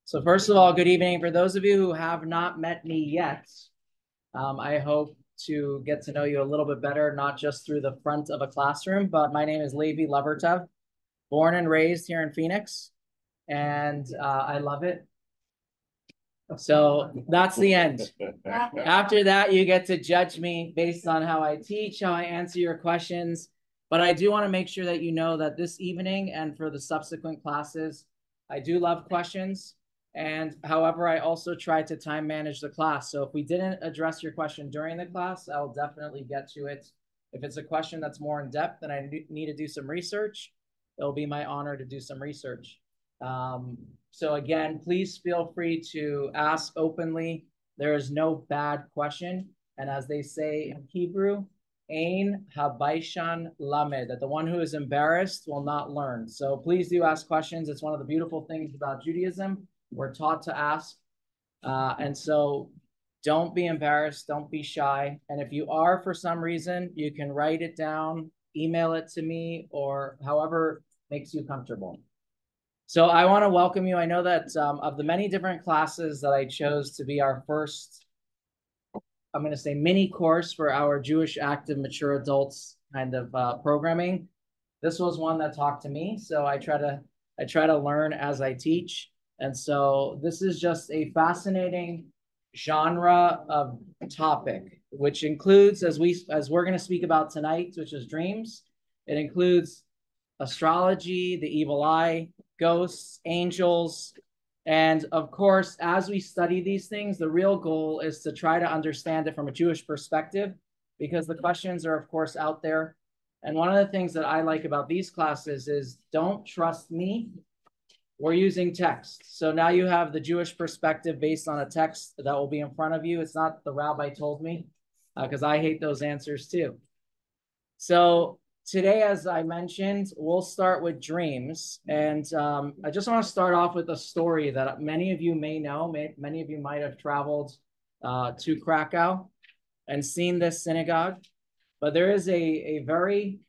So first of all, good evening. For those of you who have not met me yet, I hope to get to know you a little bit better, not just through the front of a classroom, but my name is Levi Levertev, born and raised here in Phoenix, and I love it. So that's the end. After that, you get to judge me based on how I teach, how I answer your questions. But I do want to make sure that you know that this evening and for the subsequent classes, I do love questions. And however, I also try to time manage the class. So if we didn't address your question during the class, I'll definitely get to it. If it's a question that's more in depth and I need to do some research, it'll be my honor to do some research. So again, please feel free to ask openly. There is no bad question. And as they say in Hebrew, Ein habaishan lamed, that the one who is embarrassed will not learn. So please do ask questions. It's one of the beautiful things about Judaism. We're taught to ask. And so don't be embarrassed. Don't be shy. And if you are for some reason, you can write it down, email it to me, or however makes you comfortable. So I want to welcome you. I know that of the many different classes that I chose to be our first, I'm going to say mini course for our Jewish active mature adults kind of programming, this was one that talked to me. So I try to learn as I teach. And so this is just a fascinating genre of topic, which includes, as we're going to speak about tonight, which is dreams. It includes astrology, the evil eye, ghosts, angels. And of course, as we study these things, the real goal is to try to understand it from a Jewish perspective, because the questions are, of course, out there. And one of the things that I like about these classes is don't trust me. We're using text. So now you have the Jewish perspective based on a text that will be in front of you. It's not the rabbi told me, because I hate those answers too. So today, as I mentioned, we'll start with dreams. And I just want to start off with a story that many of you may know. Many of you might have traveled to Krakow and seen this synagogue. But there is a very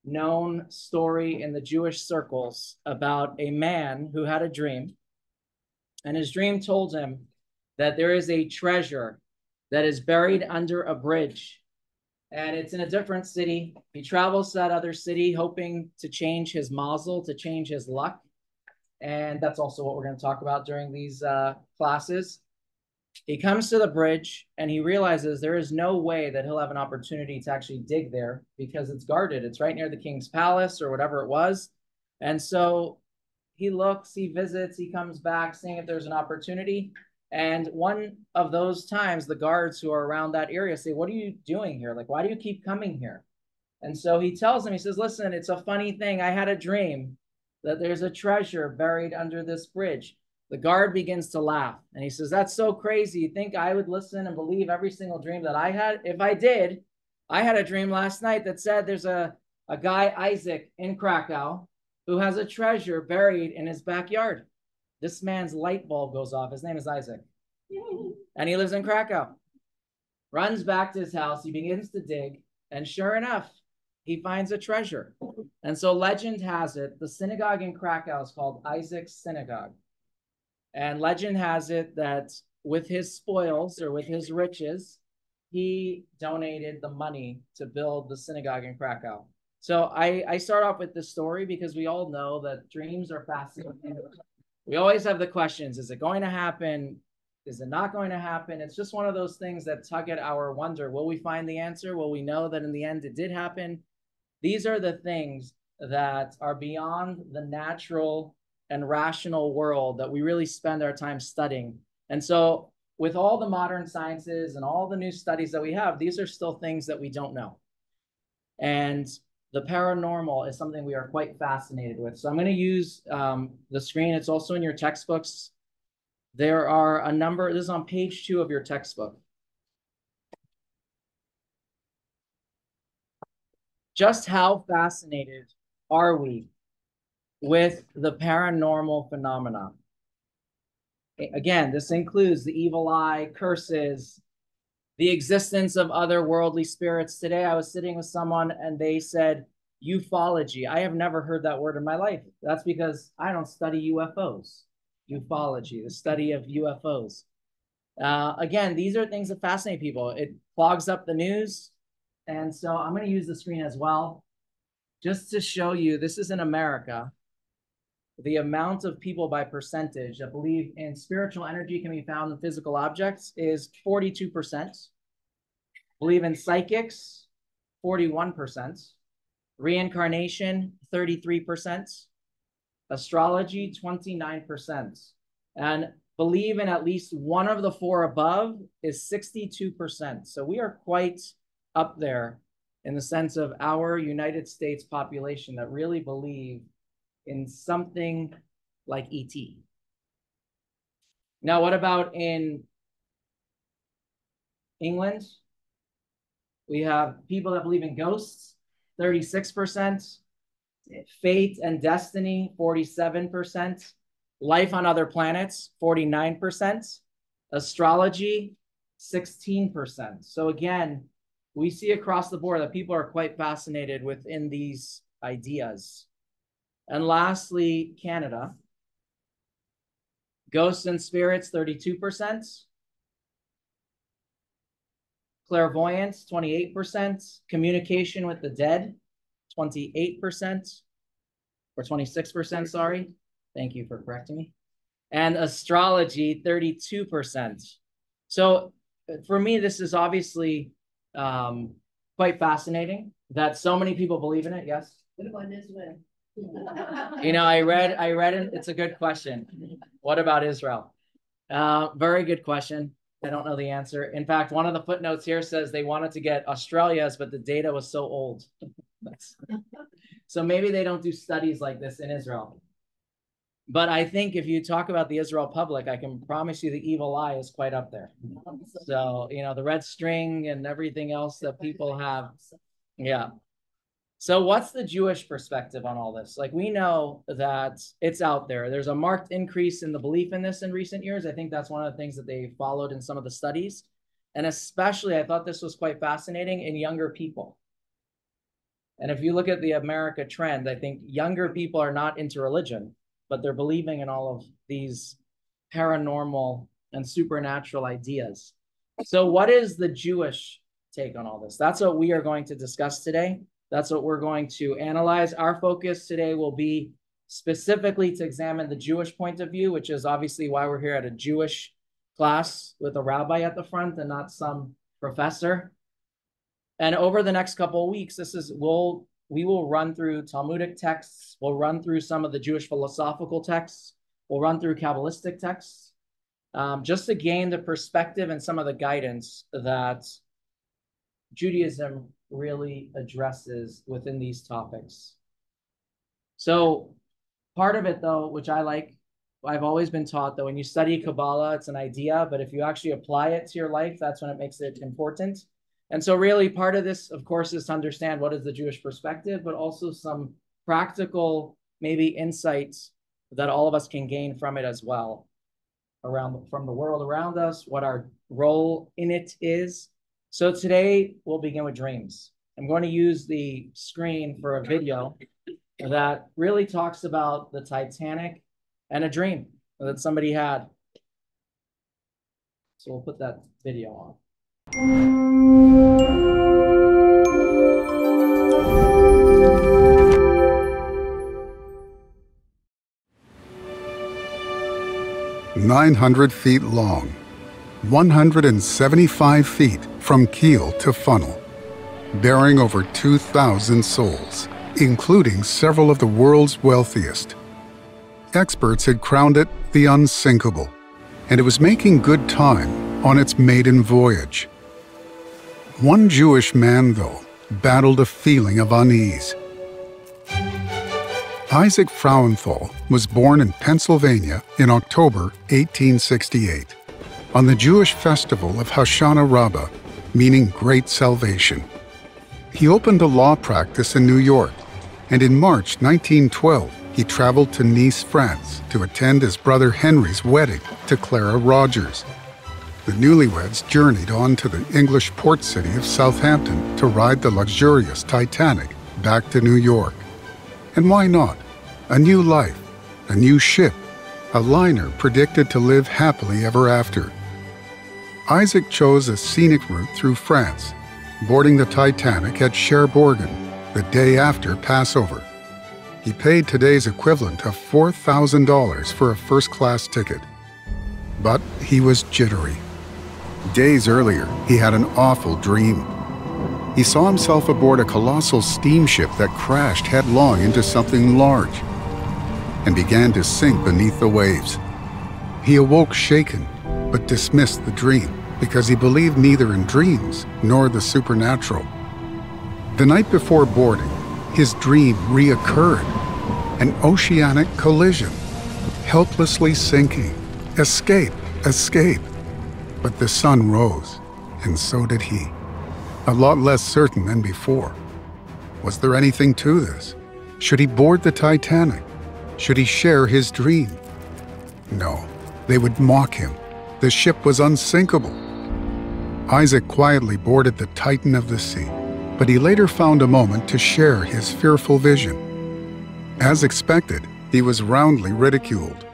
known story in the Jewish circles about a man who had a dream. And his dream told him that there is a treasure that is buried under a bridge, and it's in a different city. He travels to that other city hoping to change his mazel, to change his luck. And that's also what we're going to talk about during these classes. He comes to the bridge and he realizes there is no way that he'll have an opportunity to actually dig there because it's guarded. It's right near the king's palace or whatever it was. And so he looks, he visits, he comes back, seeing if there's an opportunity. And one of those times, the guards who are around that area say, "What are you doing here? Like, why do you keep coming here?" And so he tells him, he says, "Listen, it's a funny thing. I had a dream that there's a treasure buried under this bridge." The guard begins to laugh and he says, "That's so crazy. You think I would listen and believe every single dream that I had? If I did, I had a dream last night that said there's a guy, Isaac, in Krakow who has a treasure buried in his backyard. This man's light bulb goes off. His name is Isaac. And he lives in Krakow. Runs back to his house. He begins to dig. And sure enough, he finds a treasure. And so legend has it, the synagogue in Krakow is called Isaac's Synagogue. And legend has it that with his spoils or with his riches, he donated the money to build the synagogue in Krakow. So I start off with this story because we all know that dreams are fascinating. We always have the questions, is it going to happen? Is it not going to happen? It's just one of those things that tug at our wonder. Will we find the answer? Will we know that in the end it did happen? These are the things that are beyond the natural and rational world that we really spend our time studying. And so with all the modern sciences and all the new studies that we have, these are still things that we don't know. And the paranormal is something we are quite fascinated with. So I'm going to use the screen. It's also in your textbooks. There are a number, this is on page 2 of your textbook. Just how fascinated are we with the paranormal phenomena? Again, this includes the evil eye, curses, the existence of other worldly spirits. Today, I was sitting with someone and they said, ufology. I have never heard that word in my life. That's because I don't study UFOs. ufology, the study of UFOs. Again, these are things that fascinate people. It clogs up the news. And so I'm going to use the screen as well, just to show you, this is in America, the amount of people by percentage that believe in spiritual energy can be found in physical objects is 42%. Believe in psychics, 41%. Reincarnation, 33%. Astrology, 29%. And believe in at least one of the four above is 62%. So we are quite up there in the sense of our United States population that really believe in something like ET. Now, what about in England? We have people that believe in ghosts, 36%. Fate and destiny, 47%. Life on other planets, 49%. Astrology, 16%. So again, we see across the board that people are quite fascinated within these ideas. And lastly, Canada. Ghosts and spirits, 32%. Clairvoyance, 28%. Communication with the dead, 28%. Or 26%, sorry. Thank you for correcting me. And astrology, 32%. So for me, this is obviously quite fascinating that so many people believe in it. Yes? What about Israel? You know, I read it. It's a good question. What about Israel? Very good question. I don't know the answer. In fact, one of the footnotes here says they wanted to get Australia's, but the data was so old. So maybe they don't do studies like this in Israel. But I think if you talk about the Israel public, I can promise you the evil eye is quite up there. So, you know, the red string and everything else that people have. Yeah. So what's the Jewish perspective on all this? Like, we know that it's out there. There's a marked increase in the belief in this in recent years. I think that's one of the things that they followed in some of the studies. And especially, I thought this was quite fascinating in younger people. And if you look at the America trend, I think younger people are not into religion, but they're believing in all of these paranormal and supernatural ideas. So what is the Jewish take on all this? That's what we are going to discuss today. That's what we're going to analyze. Our focus today will be specifically to examine the Jewish point of view, which is obviously why we're here at a Jewish class with a rabbi at the front and not some professor. And over the next couple of weeks, we will run through Talmudic texts. We'll run through some of the Jewish philosophical texts. We'll run through Kabbalistic texts, just to gain the perspective and some of the guidance that Judaism really addresses within these topics. So part of it, though, which I've always been taught that when you study Kabbalah, it's an idea, but if you actually apply it to your life, that's when it makes it important. And so really part of this, of course, is to understand what is the Jewish perspective, but also some practical, maybe insights that all of us can gain from it as well, from the world around us, what our role in it is. So today we'll begin with dreams. I'm going to use the screen for a video that really talks about the Titanic and a dream that somebody had. So we'll put that video on. 900 feet long, 175 feet from keel to funnel, bearing over 2,000 souls, including several of the world's wealthiest. Experts had crowned it the unsinkable, and it was making good time on its maiden voyage. One Jewish man, though, battled a feeling of unease. Isaac Frauenthal was born in Pennsylvania in October 1868, on the Jewish festival of Hoshana Rabbah, meaning Great Salvation. He opened a law practice in New York, and in March 1912, he traveled to Nice, France, to attend his brother Henry's wedding to Clara Rogers. The newlyweds journeyed on to the English port city of Southampton to ride the luxurious Titanic back to New York. And why not? A new life, a new ship, a liner predicted to live happily ever after. Isaac chose a scenic route through France, boarding the Titanic at Cherbourg the day after Passover. He paid today's equivalent of $4,000 for a first-class ticket. But he was jittery. Days earlier, he had an awful dream. He saw himself aboard a colossal steamship that crashed headlong into something large and began to sink beneath the waves. He awoke shaken, but dismissed the dream because he believed neither in dreams nor the supernatural. The night before boarding, his dream reoccurred. An oceanic collision, helplessly sinking. Escape, escape. But the sun rose, and so did he. A lot less certain than before. Was there anything to this? Should he board the Titanic? Should he share his dream? No, they would mock him. The ship was unsinkable. Isaac quietly boarded the Titan of the sea, but he later found a moment to share his fearful vision. As expected, he was roundly ridiculed.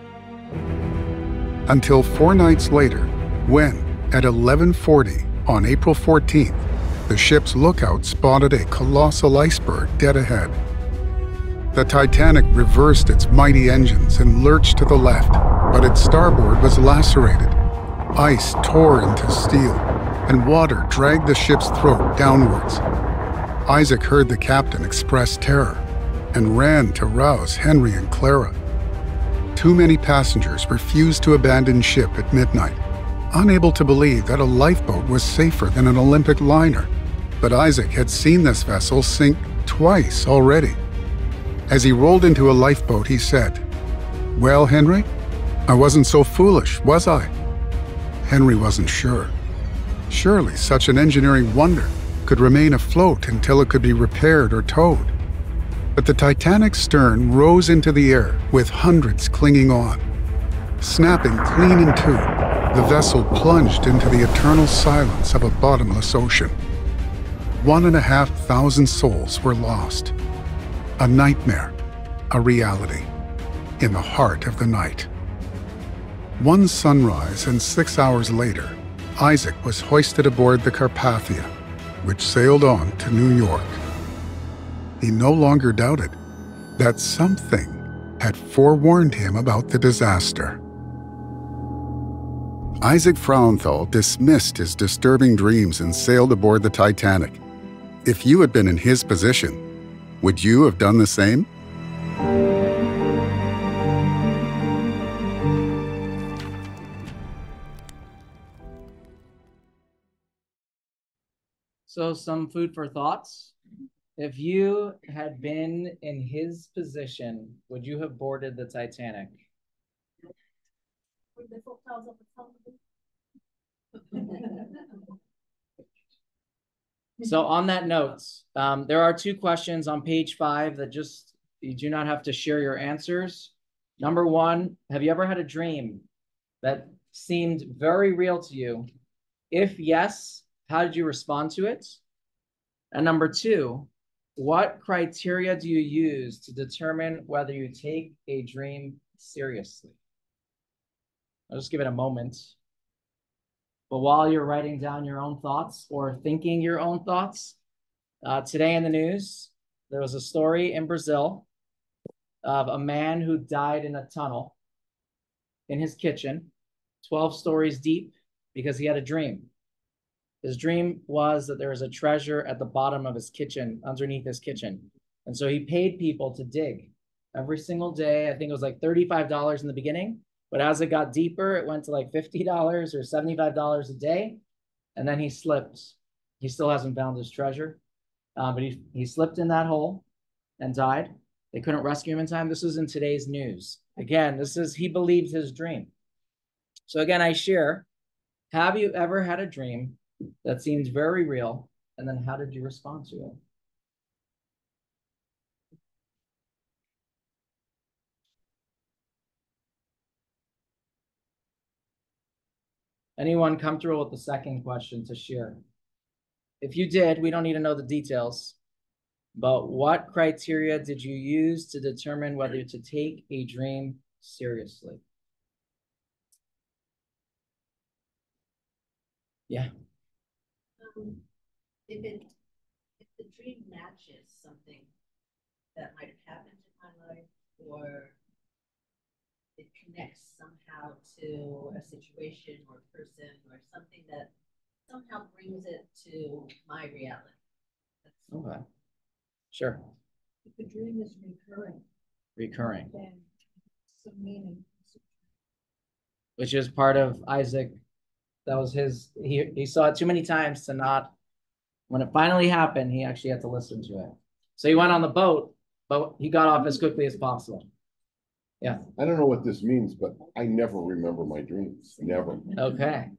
Until 4 nights later, when, at 11:40 on April 14th, the ship's lookout spotted a colossal iceberg dead ahead. The Titanic reversed its mighty engines and lurched to the left, but its starboard was lacerated. Ice tore into steel, and water dragged the ship's throat downwards. Isaac heard the captain express terror and ran to rouse Henry and Clara. Too many passengers refused to abandon ship at midnight, unable to believe that a lifeboat was safer than an Olympic liner. But Isaac had seen this vessel sink twice already. As he rolled into a lifeboat, he said, "Well, Henry, I wasn't so foolish, was I?" Henry wasn't sure. Surely such an engineering wonder could remain afloat until it could be repaired or towed. But the Titanic's stern rose into the air with hundreds clinging on. Snapping clean in two, the vessel plunged into the eternal silence of a bottomless ocean. 1,500 souls were lost. A nightmare, a reality, in the heart of the night. One sunrise and 6 hours later, Isaac was hoisted aboard the Carpathia, which sailed on to New York. He no longer doubted that something had forewarned him about the disaster. Isaac Frauenthal dismissed his disturbing dreams and sailed aboard the Titanic. If you had been in his position, would you have done the same? So some food for thoughts. If you had been in his position, would you have boarded the Titanic? So on that note, there are 2 questions on page 5 that just, you do not have to share your answers. Number 1, have you ever had a dream that seemed very real to you? If yes, how did you respond to it? And number 2, what criteria do you use to determine whether you take a dream seriously? I'll just give it a moment. But while you're writing down your own thoughts or thinking your own thoughts, today in the news, there was a story in Brazil of a man who died in a tunnel in his kitchen, 12 stories deep, because he had a dream. His dream was that there was a treasure at the bottom of his kitchen, underneath his kitchen. And so he paid people to dig every single day. I think it was like $35 in the beginning. But as it got deeper, it went to like $50 or $75 a day. And then he slipped. He still hasn't found his treasure. But he slipped in that hole and died. They couldn't rescue him in time. This was in today's news. Again, he believed his dream. So again, I share, have you ever had a dream that seemed very real? And then how did you respond to it? Anyone comfortable with the second question to share? If you did, we don't need to know the details, but what criteria did you use to determine whether to take a dream seriously? Yeah. If it if the dream matches something that might have happened in my life, or it connects somehow to a situation or person or something that somehow brings it to my reality. Okay. Sure. If the dream is recurring, Recurring. then some meaning. Which is part of Isaac. That was his, he saw it too many times to not, when it finally happened, he actually had to listen to it. So he went on the boat, but he got off as quickly as possible. Yeah. I don't know what this means, but I never remember my dreams. Never. Okay.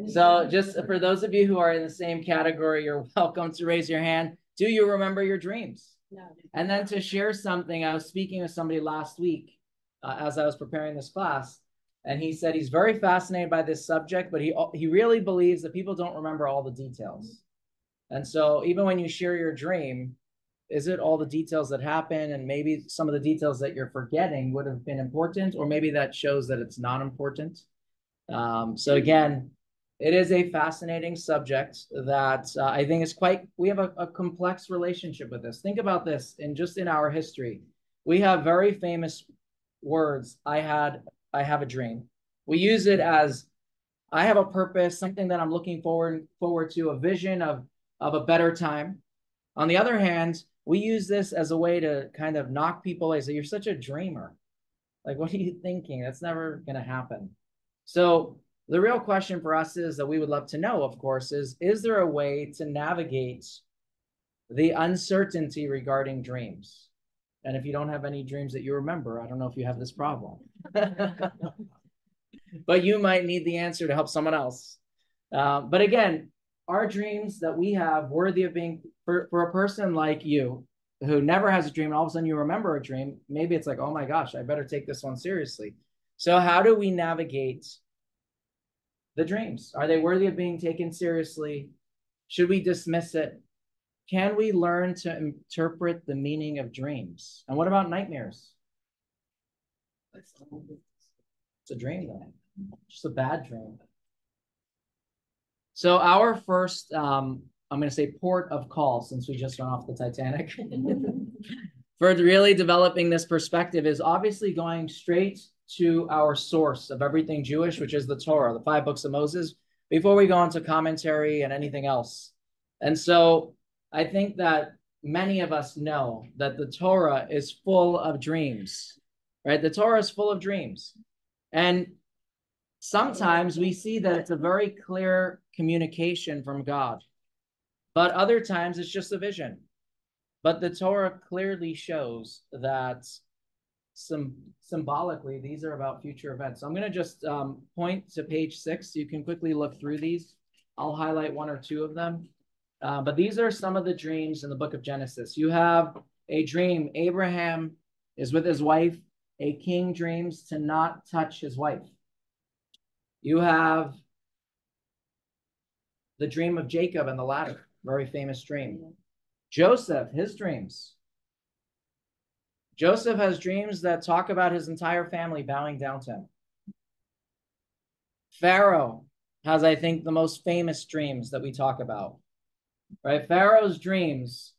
So just for those of you who are in the same category, you're welcome to raise your hand. Do you remember your dreams? No. And then to share something, I was speaking with somebody last week as I was preparing this class, and he said he's very fascinated by this subject, but he really believes that people don't remember all the details. And so even when you share your dream, is it all the details that happen, and maybe some of the details that you're forgetting would have been important, or maybe that shows that it's not important. So again, it is a fascinating subject that I think is we have a complex relationship with this. Think about this, in our history, we have very famous words. I have a dream. We use it as, I have a purpose, something that I'm looking forward to, a vision of a better time. On the other hand, we use this as a way to kind of knock people away. So you're such a dreamer. Like, what are you thinking? That's never going to happen. So the real question for us is that we would love to know, of course, is there a way to navigate the uncertainty regarding dreams? And if you don't have any dreams that you remember, I don't know if you have this problem. But you might need the answer to help someone else. But again, are dreams that we have worthy of being, for a person like you, who never has a dream, and all of a sudden you remember a dream, maybe it's like, oh my gosh, I better take this one seriously. So how do we navigate the dreams? Are they worthy of being taken seriously? Should we dismiss it? Can we learn to interpret the meaning of dreams? And what about nightmares? It's a dream, though. Just a bad dream. So our first, I'm going to say port of call, since we just went off the Titanic, for really developing this perspective is obviously going straight to our source of everything Jewish, which is the Torah, the 5 books of Moses, before we go into commentary and anything else. And so I think that many of us know that the Torah is full of dreams, right? The Torah is full of dreams. And sometimes we see that it's a very clear communication from God, but other times it's just a vision. But the Torah clearly shows that symbolically, these are about future events. So I'm going to just point to page 6. You can quickly look through these. I'll highlight 1 or 2 of them. But these are some of the dreams in the book of Genesis. You have a dream. Abraham is with his wife. A king dreams to not touch his wife. You have the dream of Jacob and the ladder, very famous dream. Joseph, his dreams. Joseph has dreams that talk about his entire family bowing down to him. Pharaoh has, I think, the most famous dreams that we talk about, right? Pharaoh's dreams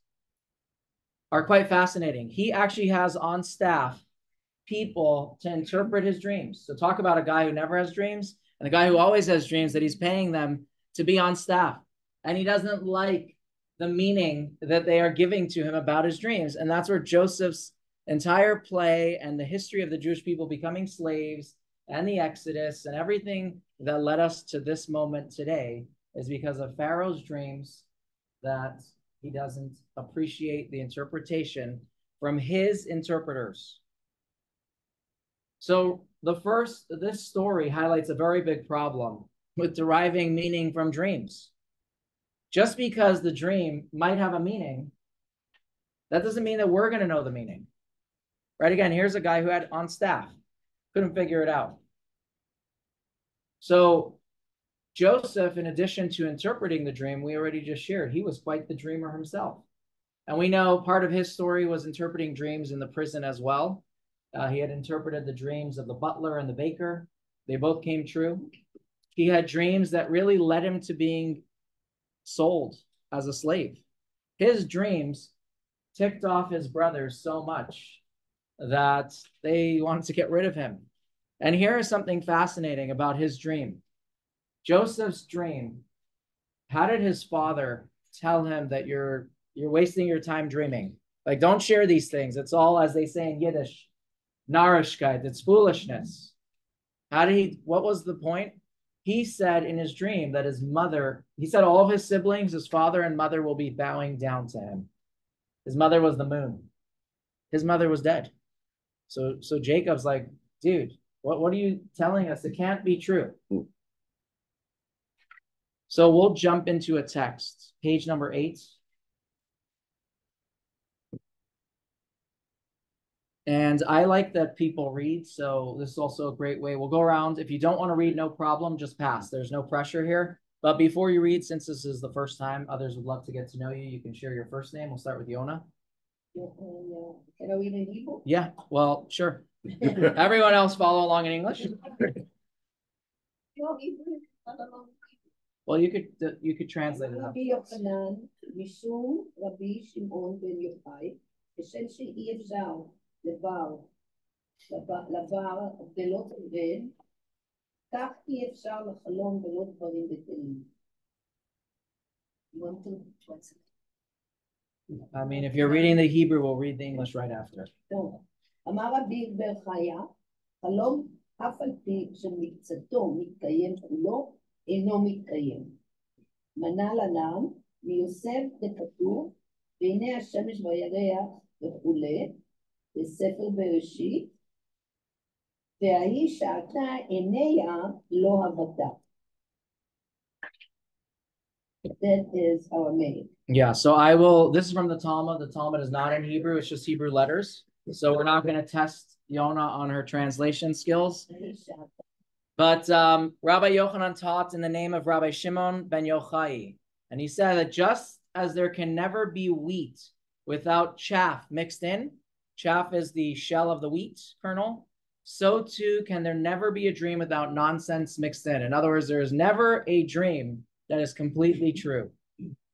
are quite fascinating. He actually has on staff people to interpret his dreams. So talk about a guy who never has dreams and a guy who always has dreams, that he's paying them to be on staff. And he doesn't like the meaning that they are giving to him about his dreams. And that's where Joseph's entire play and the history of the Jewish people becoming slaves and the Exodus and everything that led us to this moment today is because of Pharaoh's dreams, that he doesn't appreciate the interpretation from his interpreters. So this story highlights a very big problem with deriving meaning from dreams. Just because the dream might have a meaning, that doesn't mean that we're going to know the meaning. Right? Again, here's a guy who had on staff, couldn't figure it out. So Joseph, in addition to interpreting the dream, we already just shared, he was quite the dreamer himself. And we know part of his story was interpreting dreams in the prison as well. He had interpreted the dreams of the butler and the baker. They both came true. he had dreams that really led him to being sold as a slave. His dreams ticked off his brothers so much that they wanted to get rid of him. And here is something fascinating about his dream. Joseph's dream, how did his father tell him that you're wasting your time dreaming? Like, don't share these things. It's all, as they say in Yiddish, narishkeit. It's foolishness. What was the point? He said in his dream that his mother, he said all of his siblings, his father and mother will be bowing down to him. His mother was the moon. His mother was dead. So Jacob's like, dude, what are you telling us? It can't be true. So we'll jump into a text, page number 8. And I like that people read, so this is also a great way. We'll go around. If you don't want to read, no problem, just pass. There's no pressure here. But before you read, since this is the first time, others would love to get to know you. You can share your first name. We'll start with Yona. Can I read in Hebrew? Yeah, well, sure. Everyone else follow along in English. No, Hebrew. Not alone. Well, you could translate it. Rabbi Yochanan, Mishum Rabbi Shimon ben Yochai, כשם שאי אפשר לבר הבדלות עובד, כך אי אפשר לחלום ולא דברים בטלים. You want to translate? I mean, if you're reading the Hebrew, we'll read the English right after. טוב. אמר רבי בר חיה, חלום אף על פי שמקצתו מתקיים כולו, אינו מתקיים. מנה לנם, מיוסף דכתוב, והנה השמש והירח וכולי, בספר בראשית, וההיא שעתה עיניה לא הבטה. That is our maid. Yeah, so this is from the Talmud. The Talmud is not in Hebrew, it's just Hebrew letters. So we're not going to test Yona on her translation skills. But Rabbi Yochanan taught in the name of Rabbi Shimon ben Yochai. And he said that just as there can never be wheat without chaff mixed in, chaff is the shell of the wheat kernel, so too can there never be a dream without nonsense mixed in. In other words, there is never a dream that is completely true.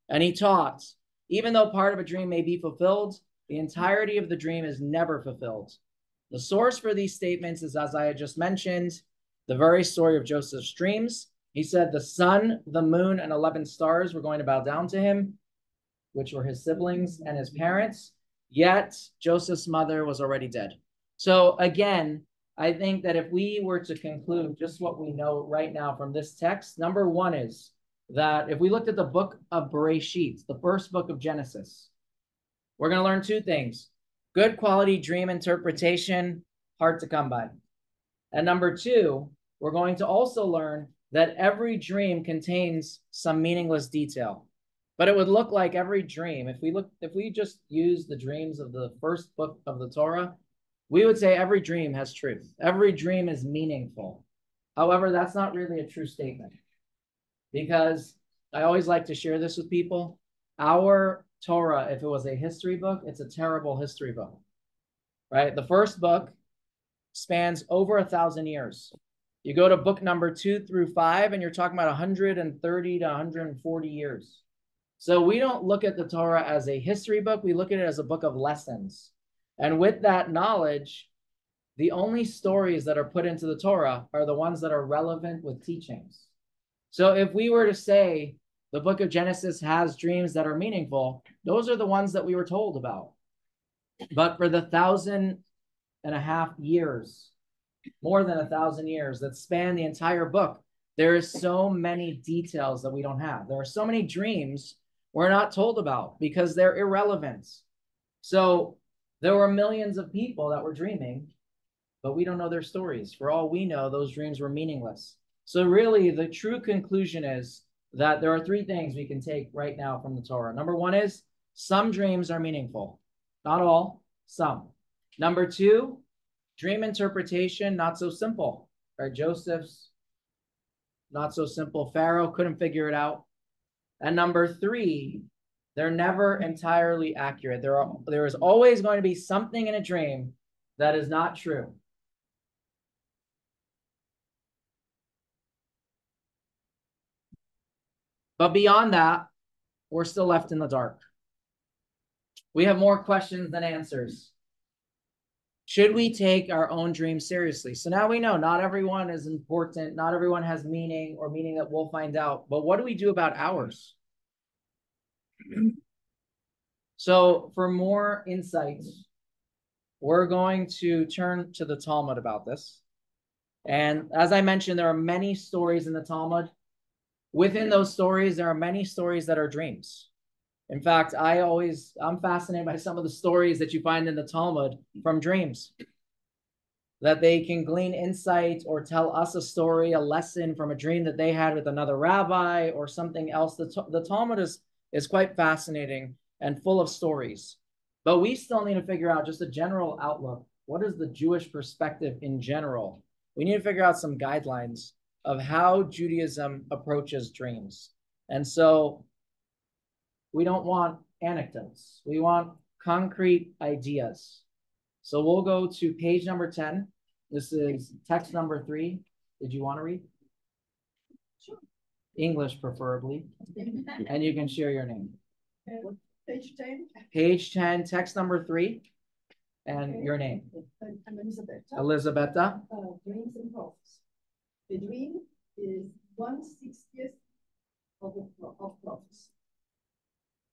And he taught, even though part of a dream may be fulfilled, the entirety of the dream is never fulfilled. The source for these statements is, as I had just mentioned, the very story of Joseph's dreams. He said the sun, the moon, and 11 stars were going to bow down to him, which were his siblings and his parents. Yet Joseph's mother was already dead. So again, I think that if we were to conclude just what we know right now from this text, number one is that if we looked at the book of Bereshit, the first book of Genesis, we're going to learn two things. Good quality dream interpretation, hard to come by. And number two, we're going to also learn that every dream contains some meaningless detail. But it would look like every dream, if we just use the dreams of the first book of the Torah, we would say every dream has truth. Every dream is meaningful. However, that's not really a true statement. Because I always like to share this with people. Our Torah, if it was a history book, it's a terrible history book, right? The first book spans over 1,000 years. You go to book number 2 through 5, and you're talking about 130 to 140 years. So we don't look at the Torah as a history book. We look at it as a book of lessons. And with that knowledge, the only stories that are put into the Torah are the ones that are relevant with teachings. So if we were to say the book of Genesis has dreams that are meaningful, those are the ones that we were told about. But for the 1,500 years, more than 1,000 years that span the entire book, there is so many details that we don't have. There are so many dreams we're not told about because they're irrelevant. So there were millions of people that were dreaming, but we don't know their stories. For all we know, those dreams were meaningless. So really, the true conclusion is that there are three things we can take right now from the Torah. Number one is some dreams are meaningful. Not all, some. Number two, dream interpretation, not so simple. Right? Joseph's not so simple. Pharaoh couldn't figure it out. And number three, they're never entirely accurate. There is always going to be something in a dream that is not true. But beyond that, we're still left in the dark. We have more questions than answers. Should we take our own dreams seriously? So now we know not everyone is important. Not everyone has meaning or meaning that we'll find out. But what do we do about ours? So for more insights, we're going to turn to the Talmud about this. And as I mentioned, there are many stories in the Talmud. Within those stories, there are many stories that are dreams. In fact, I'm fascinated by some of the stories that you find in the Talmud from dreams, that they can glean insight or tell us a story, a lesson from a dream that they had with another rabbi or something else. The Talmud is quite fascinating and full of stories. But we still need to figure out just a general outlook. What is the Jewish perspective in general? We need to figure out some guidelines of how Judaism approaches dreams. And so we don't want anecdotes. We want concrete ideas. So we'll go to page number 10. This is text number 3. Did you want to read? Sure. English preferably. And you can share your name. Page 10. Page 10, text number 3. And your name. I'm Elisabetta. Elisabetta. Dreams and prophecy. The dream is 1/60th of prophecy.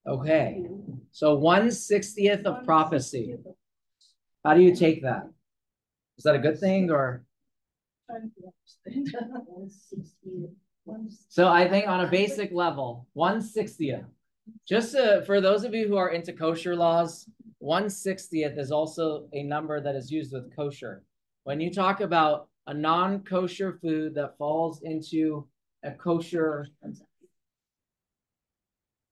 Okay. So 1/60th of prophecy. How do you take that? Is that a good thing or? So I think on a basic level, 1/60th. Just for those of you who are into kosher laws, 1/60th is also a number that is used with kosher. When you talk about a non-kosher food that falls into a kosher,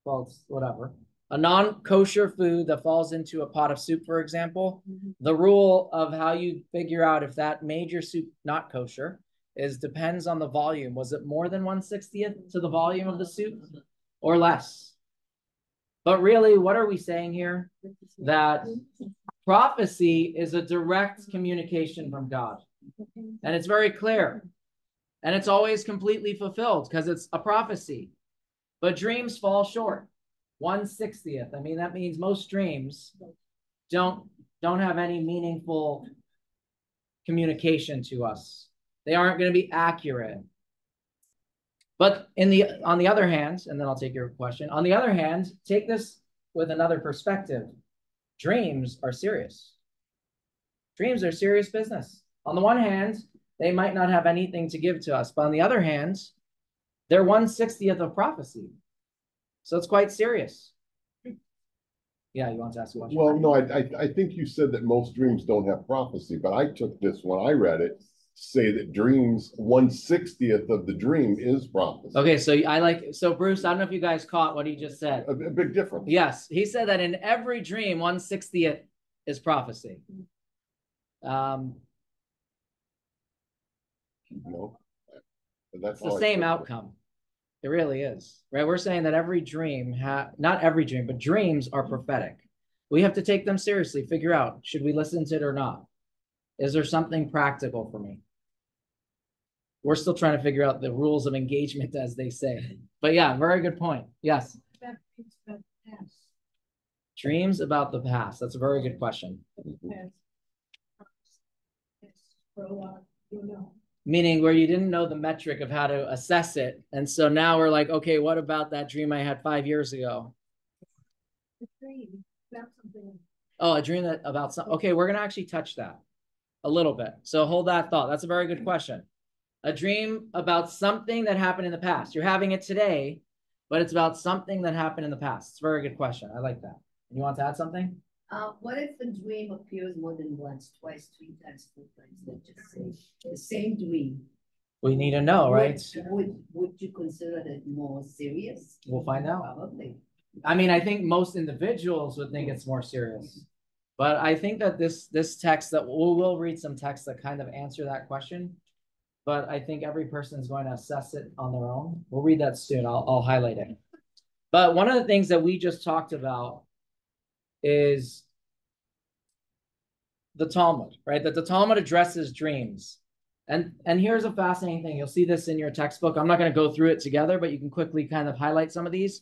well, it's whatever. A non-kosher food that falls into a pot of soup, for example, the rule of how you figure out if that made your soup not kosher is depends on the volume. Was it more than 1/60th to the volume of the soup or less? But really, what are we saying here? That prophecy is a direct communication from God. And it's very clear. And it's always completely fulfilled because it's a prophecy. But dreams fall short. 1/60th. I mean, that means most dreams don't have any meaningful communication to us. They aren't going to be accurate. But on the other hand, and then I'll take your question. On the other hand, take this with another perspective. Dreams are serious. Dreams are serious business. On the one hand, they might not have anything to give to us, but on the other hand, they're 1/60th of prophecy. So it's quite serious. Yeah, you want to ask a question? Well, no, I think you said that most dreams don't have prophecy, but I took this when I read it, say that dreams, 1/60th of the dream is prophecy. Okay, so Bruce, I don't know if you guys caught what he just said. A big difference. Yes, he said that in every dream, 1/60th is prophecy. No, that's It's the same outcome. It really is, right? We're saying that every dream, not every dream, but dreams are prophetic. We have to take them seriously, figure out, should we listen to it or not? Is there something practical for me? We're still trying to figure out the rules of engagement, as they say. But yeah, very good point. Yes. Dreams about the past. That's a very good question. Meaning where you didn't know the metric of how to assess it. And so now we're like, okay, what about that dream I had 5 years ago? Oh, a dream about something. Okay, we're going to actually touch that a little bit. So hold that thought. That's a very good question. A dream about something that happened in the past. You're having it today, but it's about something that happened in the past. It's a very good question. I like that. You want to add something? What if the dream appears more than once, twice, 3 times, 4 times? Let's just say the same dream. We need to know, right? Would you consider that more serious? We'll find out. Probably. I mean, I think most individuals would think it's more serious. But I think that this text that we'll read some texts that kind of answer that question. But I think every person is going to assess it on their own. We'll read that soon. I'll highlight it. But one of the things that we just talked about is the Talmud, right? That the Talmud addresses dreams. And here's a fascinating thing. You'll see this in your textbook. I'm not going to go through it together, but you can quickly kind of highlight some of these.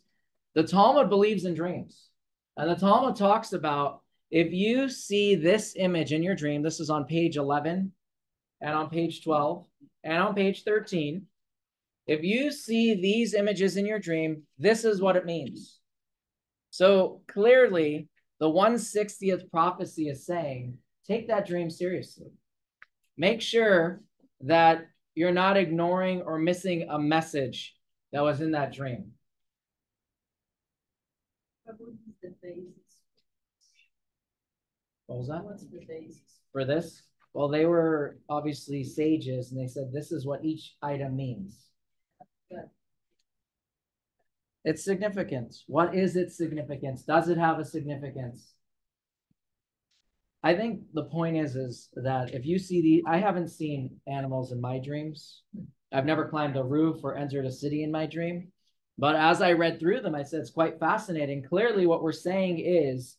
The Talmud believes in dreams. And the Talmud talks about if you see this image in your dream, this is on page 11 and on page 12 and on page 13. If you see these images in your dream, this is what it means. So clearly, the 160th prophecy is saying, take that dream seriously. Make sure that you're not ignoring or missing a message that was in that dream. What was that? What's the basis? For this? Well, they were obviously sages, and they said this is what each item means. Good. Its significance. What is its significance? Does it have a significance? I think the point is that if you see I haven't seen animals in my dreams. I've never climbed a roof or entered a city in my dream. But as I read through them, I said it's quite fascinating. Clearly, what we're saying is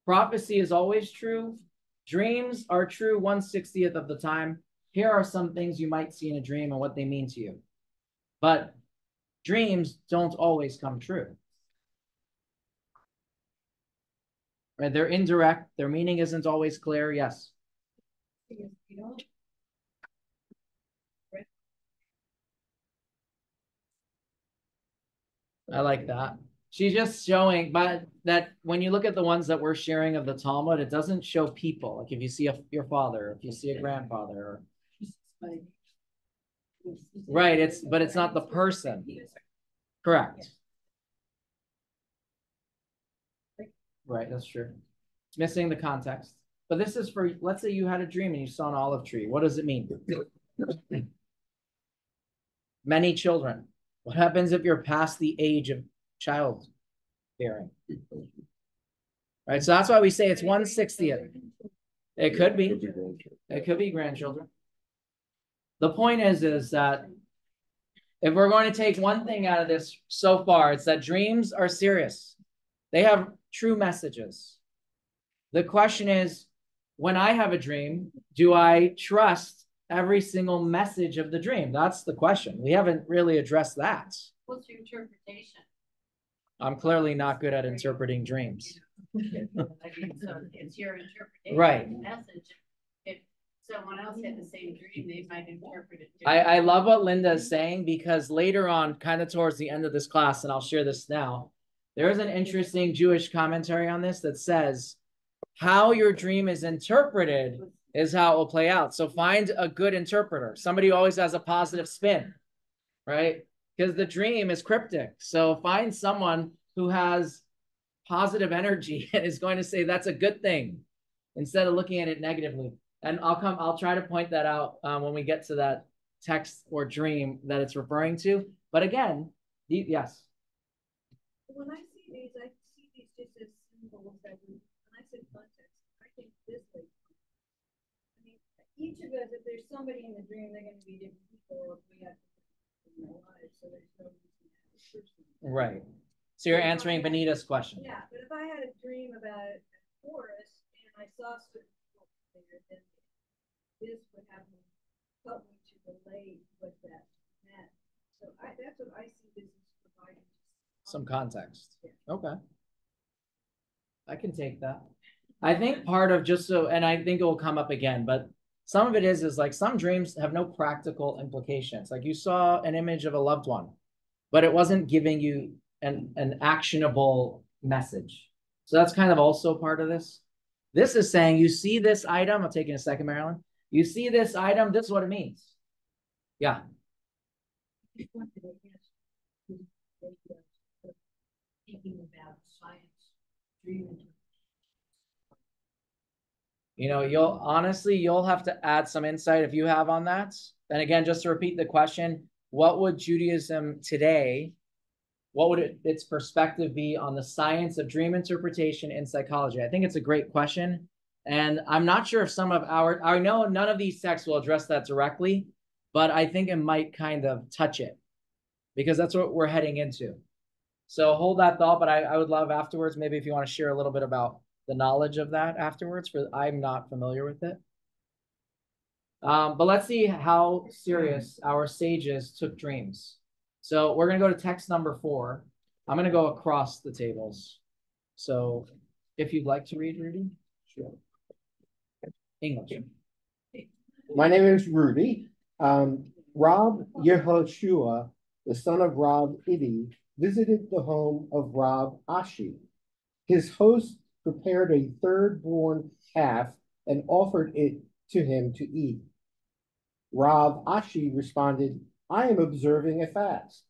prophecy is always true. Dreams are true 1/60th of the time. Here are some things you might see in a dream and what they mean to you. But dreams don't always come true. Right? They're indirect. Their meaning isn't always clear. Yes. I like that. She's just showing, but that when you look at the ones that we're sharing of the Talmud, it doesn't show people. Like if you see your father, if you see a grandfather, right? But it's not the person. Correct. Right, that's true. It's missing the context. But this is for, let's say you had a dream and you saw an olive tree. What does it mean? Many children. What happens if you're past the age of childbearing? Right, so that's why we say it's 1/60th. It could be. It could be grandchildren. The point is that if we're going to take one thing out of this so far, it's that dreams are serious. They have true messages. The question is, when I have a dream, do I trust every single message of the dream? That's the question. We haven't really addressed that. What's your interpretation? I'm clearly not good at interpreting dreams. I mean, so it's your interpretation Right. of the message. If someone else had the same dream, they might interpret it differently. I love what Linda is saying, because later on, kind of towards the end of this class, and I'll share this now, there is an interesting Jewish commentary on this that says how your dream is interpreted is how it will play out. So find a good interpreter, somebody who always has a positive spin, right? Because the dream is cryptic. So find someone who has positive energy and is going to say that's a good thing instead of looking at it negatively. And I'll try to point that out when we get to that text or dream that it's referring to. But again, yes. When I see these just as symbols that when I say context, I think this way. I mean, each of us, if there's somebody in the dream, they're going to be different people. If we have in our lives, so there's no reason to have a person. Right. So you're answering Benita's question. Yeah, but if I had a dream about a forest and I saw certain people there, then this would help me to relate what that meant. So that's what I see this as providing. Some context. Okay. I can take that. I think part of and I think it will come up again, but some of it is like some dreams have no practical implications. Like you saw an image of a loved one, but it wasn't giving you an actionable message. So that's kind of also part of this. This is saying you see this item. I'm taking a second, Marilyn. You see this item. This is what it means. Yeah. Thinking about science, dreaming. You know, you'll have to add some insight if you have on that. And again, just to repeat the question, what would Judaism today, what would its perspective be on the science of dream interpretation in psychology? I think it's a great question. And I'm not sure if I know none of these texts will address that directly, but I think it might kind of touch it because that's what we're heading into. So hold that thought, but I would love afterwards, maybe if you want to share a little bit about the knowledge of that afterwards, for I'm not familiar with it. But let's see how serious our sages took dreams. So we're going to go to text number 4. I'm going to go across the tables. So if you'd like to read, Rudy. Sure. English. My name is Rudy. Rob Yehoshua, the son of Rob Idi, visited the home of Rob Ashi. His host prepared a third-born calf and offered it to him to eat. Rob Ashi responded, "I am observing a fast."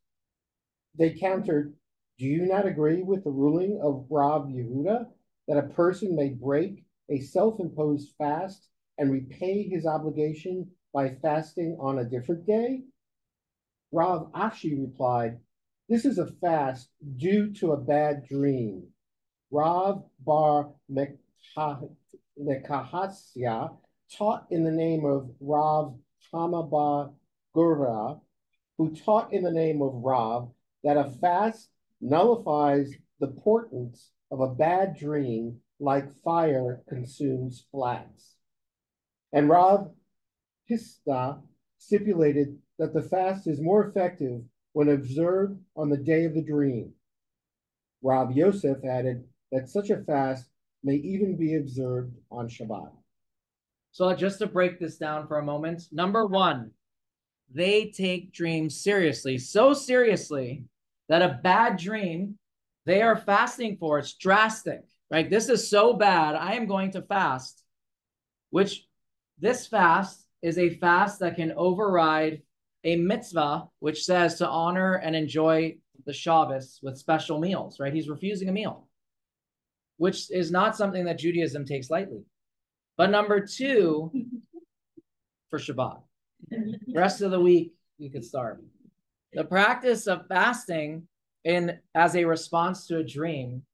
They countered, "Do you not agree with the ruling of Rob Yehuda that a person may break a self-imposed fast and repay his obligation by fasting on a different day?" Rav Ashi replied, "This is a fast due to a bad dream." Rav Bar Mekahasya taught in the name of Rav Hamaba Gura, who taught in the name of Rav that a fast nullifies the portents of a bad dream like fire consumes flax. And Rav Hista stipulated that the fast is more effective when observed on the day of the dream. Rav Yosef added that such a fast may even be observed on Shabbat. So just to break this down for a moment, number 1, they take dreams seriously, so seriously that a bad dream they are fasting for. It's drastic, right? This is so bad. I am going to fast, which this fast is a fast that can override a mitzvah, which says to honor and enjoy the Shabbos with special meals, right? He's refusing a meal, which is not something that Judaism takes lightly. But number 2, for Shabbat, the rest of the week, you could starve. The practice of fasting as a response to a dream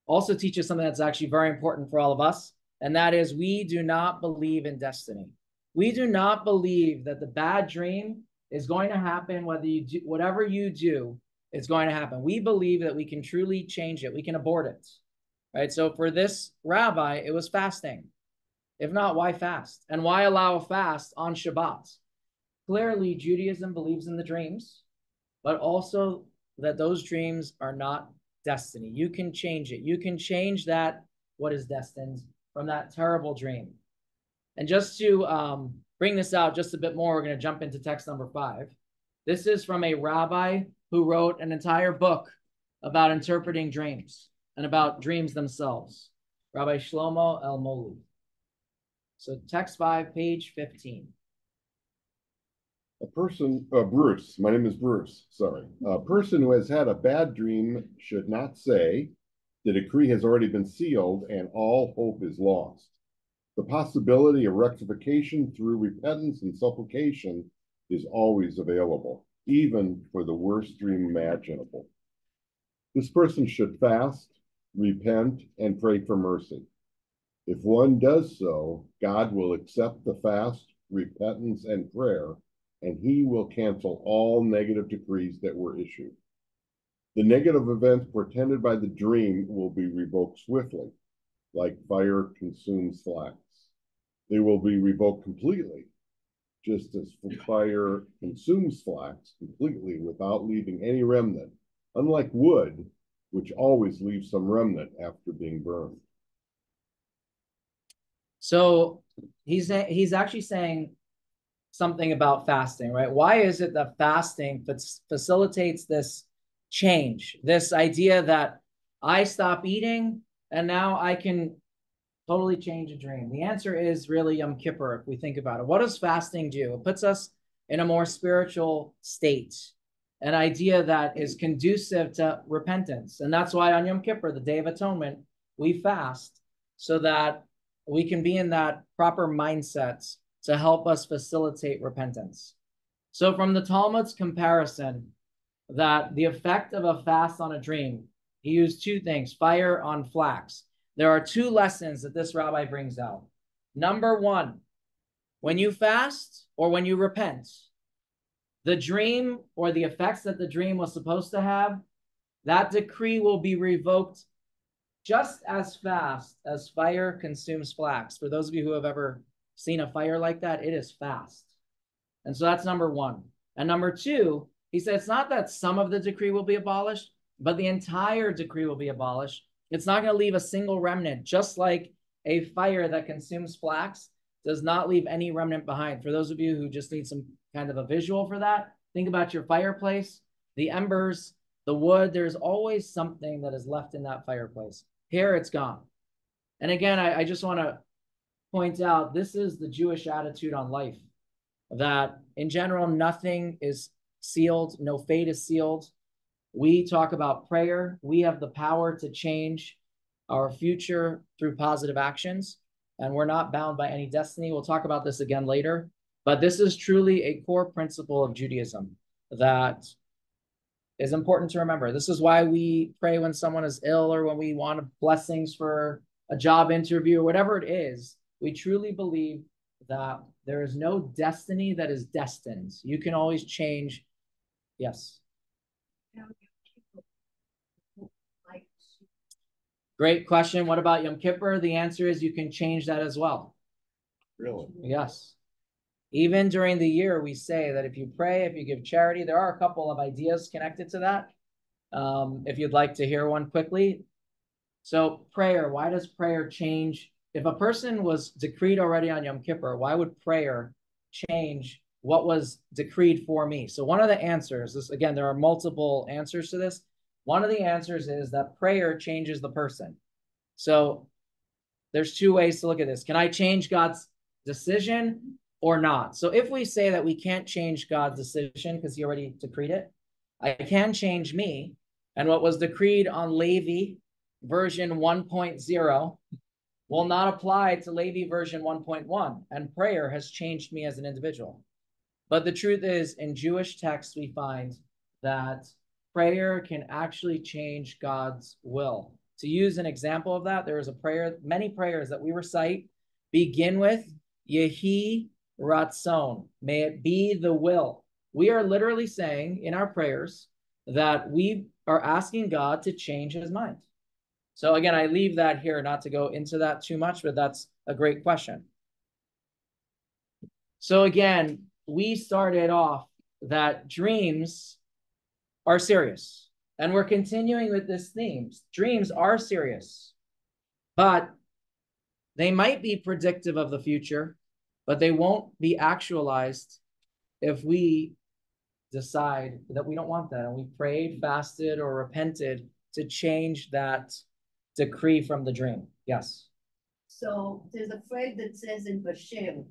also teaches something that's actually very important for all of us, and that is we do not believe in destiny. We do not believe that the bad dream is going to happen, whatever you do, it's going to happen. We believe that we can truly change it. We can abort it, right? So for this rabbi, it was fasting. If not, why fast? And why allow a fast on Shabbat? Clearly, Judaism believes in the dreams, but also that those dreams are not destiny. You can change it. You can change that, what is destined, from that terrible dream. And just to bring this out just a bit more, we're going to jump into text number 5. This is from a rabbi who wrote an entire book about interpreting dreams and about dreams themselves, Rabbi Shlomo El-Moli. So text 5, page 15. Bruce, my name is Bruce, sorry. A person who has had a bad dream should not say, the decree has already been sealed and all hope is lost. The possibility of rectification through repentance and supplication is always available, even for the worst dream imaginable. This person should fast, repent, and pray for mercy. If one does so, God will accept the fast, repentance, and prayer, and he will cancel all negative decrees that were issued. The negative events portended by the dream will be revoked swiftly, like fire consumes flax. They will be revoked completely, just as fire consumes flax completely without leaving any remnant, unlike wood, which always leaves some remnant after being burned. So he's actually saying something about fasting, right? Why is it that fasting facilitates this change, this idea that I stop eating and now I can totally change a dream? The answer is really Yom Kippur, if we think about it. What does fasting do? It puts us in a more spiritual state, an idea that is conducive to repentance. And that's why on Yom Kippur, the Day of Atonement, we fast so that we can be in that proper mindset to help us facilitate repentance. So from the Talmud's comparison that the effect of a fast on a dream, he used 2 things, fire on flax. There are 2 lessons that this rabbi brings out. Number 1, when you fast or when you repent, the dream or the effects that the dream was supposed to have, that decree will be revoked just as fast as fire consumes flax. For those of you who have ever seen a fire like that, it is fast. And so that's number one. And number two, he said, it's not that some of the decree will be abolished, but the entire decree will be abolished. It's not going to leave a single remnant, just like a fire that consumes flax does not leave any remnant behind. For those of you who just need some kind of a visual for that, think about your fireplace, the embers, the wood. There's always something that is left in that fireplace. Here it's gone. And again, I just want to point out, this is the Jewish attitude on life, that in general, nothing is sealed, no fate is sealed. We talk about prayer. We have the power to change our future through positive actions, and we're not bound by any destiny. We'll talk about this again later, but this is truly a core principle of Judaism that is important to remember. This is why we pray when someone is ill, or when we want blessings for a job interview, or whatever it is. We truly believe that there is no destiny that is destined. You can always change. Yes. Great question. What about Yom Kippur? The answer is you can change that as well. Really? Yes. Even during the year, we say that if you pray, if you give charity, there are a couple of ideas connected to that. If you'd like to hear one quickly. So prayer, why does prayer change? If a person was decreed already on Yom Kippur, why would prayer change what was decreed for me? So one of the answers, this, again, there are multiple answers to this. One of the answers is that prayer changes the person. So there's two ways to look at this. Can I change God's decision or not? So if we say that we can't change God's decision because he already decreed it, I can change me. And what was decreed on Levi version 1.0 will not apply to Levi version 1.1. And prayer has changed me as an individual. But the truth is, in Jewish texts, we find that prayer can actually change God's will. To use an example of that, there is a prayer, many prayers that we recite begin with Yehi Ratzon. May it be the will. We are literally saying in our prayers that we are asking God to change his mind. So again, I leave that here not to go into that too much, but that's a great question. So again, we started off that dreams are serious. And we're continuing with this theme. Dreams are serious, but they might be predictive of the future, but they won't be actualized if we decide that we don't want that. And we prayed, fasted, or repented to change that decree from the dream. Yes. So there's a phrase that says in Bashir,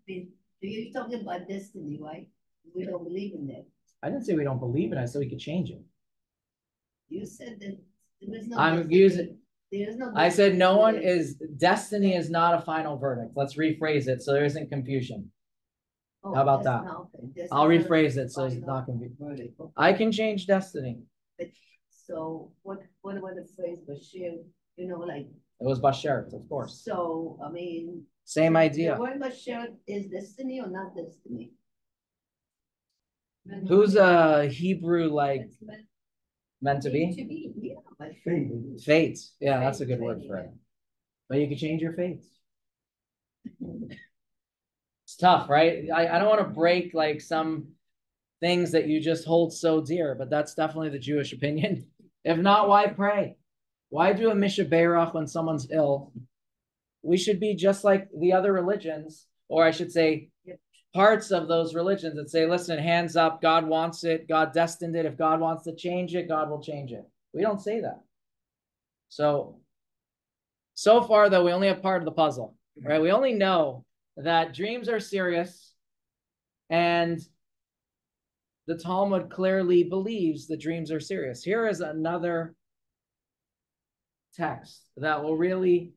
you're talking about destiny, right? We don't believe in that. I didn't say we don't believe in it. I said we could change it. You said that there is no I'm destiny. using. There is no I said no one destiny. is. Destiny is not a final verdict. Let's rephrase it so there isn't confusion. Oh, How about that's that? not- okay. That's I'll not a rephrase it so it's final not confusing. verdict. Okay. I can change destiny. So what about the phrase Bashir? You know, like It was Bashert, of course. so. I mean, Same idea. the word Bashir is destiny or not destiny? Who's a Hebrew like meant to be? To be, yeah. But Fate. Yeah, that's a good word for it. But you can change your fate. It's tough, right? I don't want to break like some things that you just hold so dear, but that's definitely the Jewish opinion. If not, why pray? Why do a Misha Beirach when someone's ill? We should be just like the other religions, or I should say parts of those religions that say, listen, hands up, God wants it, God destined it. If God wants to change it, God will change it. We don't say that. So far, though, we only have part of the puzzle, right? We only know that dreams are serious, and the Talmud clearly believes the dreams are serious. Here is another text that will really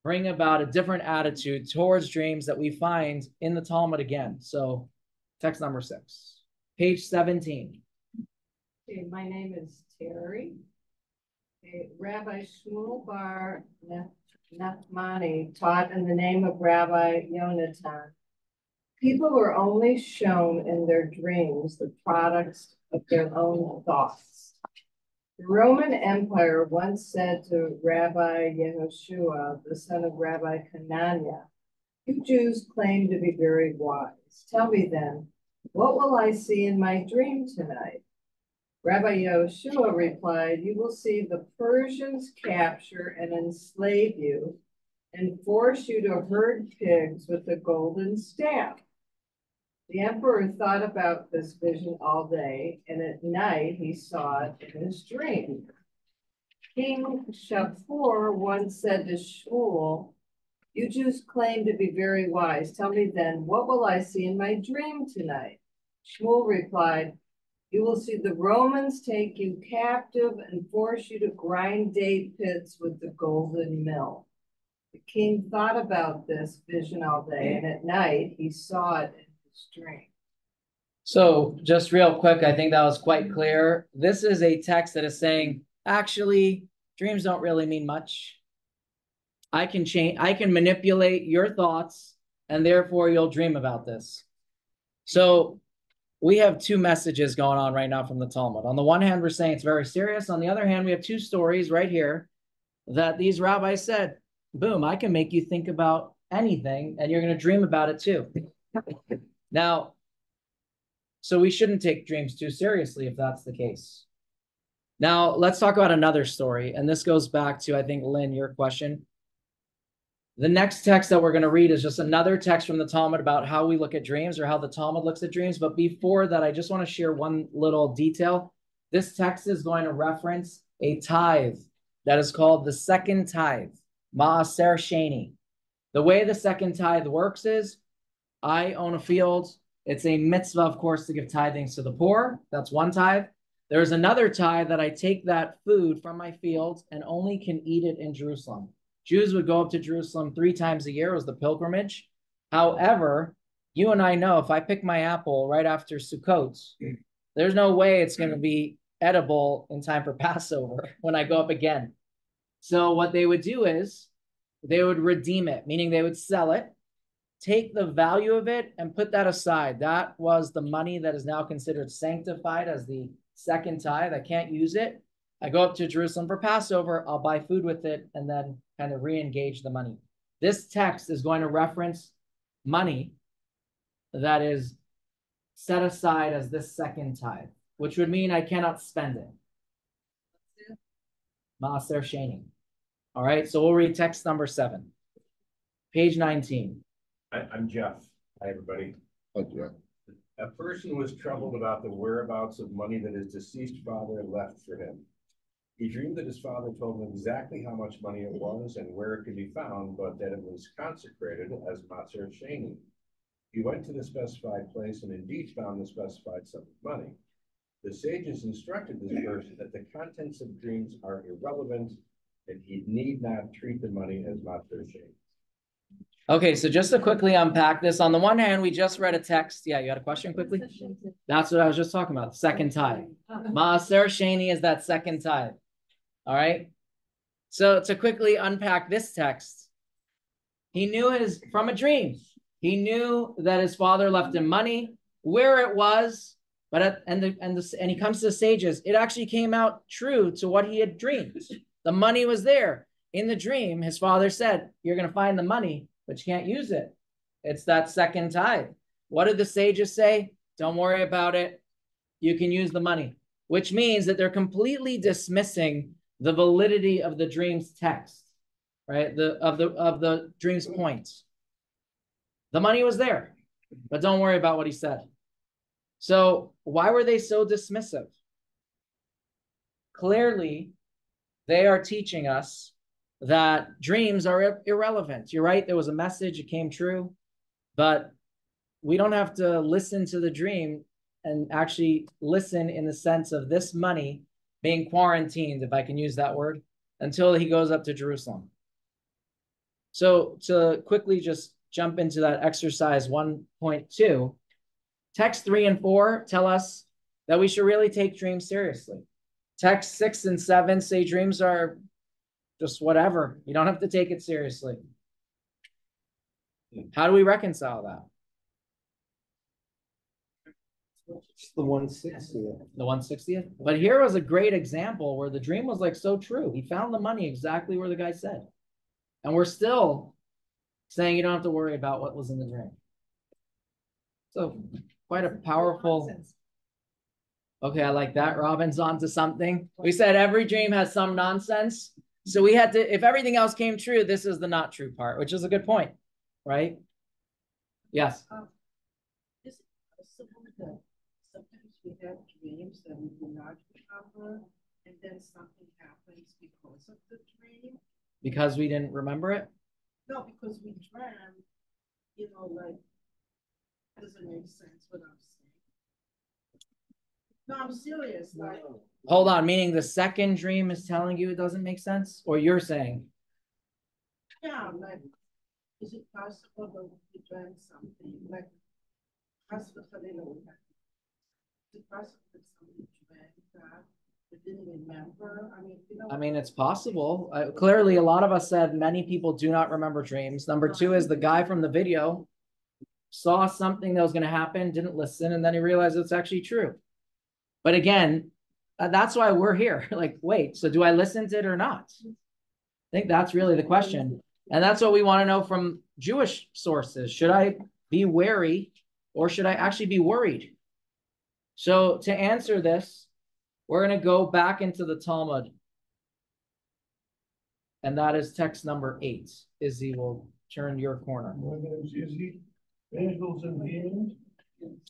bring about a different attitude towards dreams that we find in the Talmud again. So text number 6, page 17. Okay, my name is Terry. Okay, Rabbi Shmuel Bar Nachmani taught in the name of Rabbi Yonatan. People were only shown in their dreams the products of their own thoughts. The Roman Empire once said to Rabbi Yehoshua, the son of Rabbi Hananiah, You Jews claim to be very wise. Tell me then, what will I see in my dream tonight? Rabbi Yehoshua replied, you will see the Persians capture and enslave you and force you to herd pigs with the golden staff. The emperor thought about this vision all day, and at night he saw it in his dream. King Shapur once said to Shmuel, you Jews claim to be very wise. Tell me then, what will I see in my dream tonight? Shmuel replied, you will see the Romans take you captive and force you to grind date pits with the golden mill. The king thought about this vision all day, and at night he saw it in his dream. So just real quick, I think that was quite clear. This is a text that is saying, actually, dreams don't really mean much. I can manipulate your thoughts, and therefore you'll dream about this. So we have two messages going on right now from the Talmud. On the one hand, we're saying it's very serious. On the other hand, we have two stories right here that these rabbis said, boom, I can make you think about anything, and you're going to dream about it too. Now, so we shouldn't take dreams too seriously if that's the case. Now, let's talk about another story. And this goes back to, I think, Lynn, your question. The next text that we're going to read is just another text from the Talmud about how we look at dreams, or how the Talmud looks at dreams. But before that, I just want to share one little detail. This text is going to reference a tithe that is called the second tithe, Maaser Sheni. The way the second tithe works is, I own a field. It's a mitzvah, of course, to give tithings to the poor. That's one tithe. There's another tithe that I take that food from my fields and only can eat it in Jerusalem. Jews would go up to Jerusalem 3 times a year. It was the pilgrimage. However, you and I know if I pick my apple right after Sukkot, there's no way it's going to be edible in time for Passover when I go up again. So what they would do is they would redeem it, meaning they would sell it, take the value of it, and put that aside. That was the money that is now considered sanctified as the second tithe. I can't use it. I go up to Jerusalem for Passover, I'll buy food with it, and then kind of re-engage the money. This text is going to reference money that is set aside as this second tithe, which would mean I cannot spend it. Maaser Sheni. All right, so we'll read text number 7. Page 19. I'm Jeff. Hi, everybody. Hi, Jeff. A person was troubled about the whereabouts of money that his deceased father left for him. He dreamed that his father told him exactly how much money it was and where it could be found, but that it was consecrated as Maaser Sheni. He went to the specified place and indeed found the specified sum of money. The sages instructed this person that the contents of dreams are irrelevant and he need not treat the money as Maaser Sheni. Okay, so just to quickly unpack this, on the one hand, we just read a text. Yeah, you had a question quickly? That's what I was just talking about, second tithe. Maaser Sheni is that second tithe. All right? So to quickly unpack this text, he knew from a dream. He knew that his father left him money, where it was, but and he comes to the sages. It actually came out true to what he had dreamed. The money was there. In the dream, his father said, you're going to find the money, but you can't use it. It's that second tithe. What did the sages say? Don't worry about it. You can use the money, which means that they're completely dismissing the validity of the dream's text, right? Of the dream's points. The money was there, but don't worry about what he said. So why were they so dismissive? Clearly, they are teaching us that dreams are irrelevant. You're right, there was a message, it came true, but we don't have to listen to the dream and actually listen in the sense of this money being quarantined, if I can use that word, until he goes up to Jerusalem. So to quickly just jump into that exercise 1.2, text 3 and 4 tell us that we should really take dreams seriously. Text 6 and 7 say dreams are just whatever. You don't have to take it seriously. How do we reconcile that? It's the 160th. The 160th? But here was a great example where the dream was like so true. He found the money exactly where the guy said. And we're still saying you don't have to worry about what was in the dream. So quite a powerful. Okay, I like that. Robin's onto something. We said every dream has some nonsense. So we had to, if everything else came true, this is the not true part, which is a good point, right? Yes. Is it possible that sometimes we have dreams that we do not remember, and then something happens because of the dream? Because we didn't remember it? No, because we dream, like, doesn't make sense what I'm saying. No, I'm serious, like. Hold on, meaning the second dream is telling you it doesn't make sense? Or you're saying? Yeah, like, is it possible that we dream something, like, hospital, is it possible that somebody dreamt that we didn't remember? I mean, it's possible. Clearly, a lot of us said many people do not remember dreams. Number two is the guy from the video saw something that was going to happen, didn't listen, and then he realized it's actually true. But again, that's why we're here. Like, wait, so do I listen to it or not? I think that's really the question. And that's what we want to know from Jewish sources. Should I be wary or should I actually be worried? So to answer this, we're going to go back into the Talmud. And that is text number 8. Izzy will turn your corner. My name is Izzy. Angels and demons.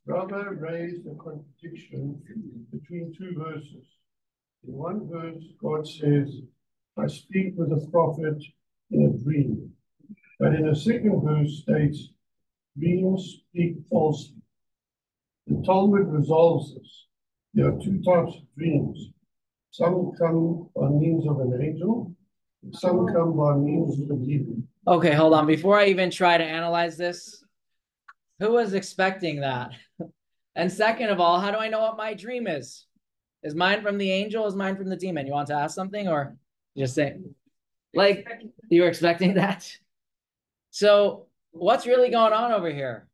Rabbi raised a contradiction between two verses. In one verse, God says, I speak with a prophet in a dream. But in a second verse states, dreams speak falsely. The Talmud resolves this. There are two types of dreams. Some come by means of an angel, and some come by means of a demon. Okay, hold on. Before I even try to analyze this, who was expecting that? And second of all, how do I know what my dream is? Is mine from the angel? Is mine from the demon? You want to ask something or just say, like, you were expecting that? So what's really going on over here?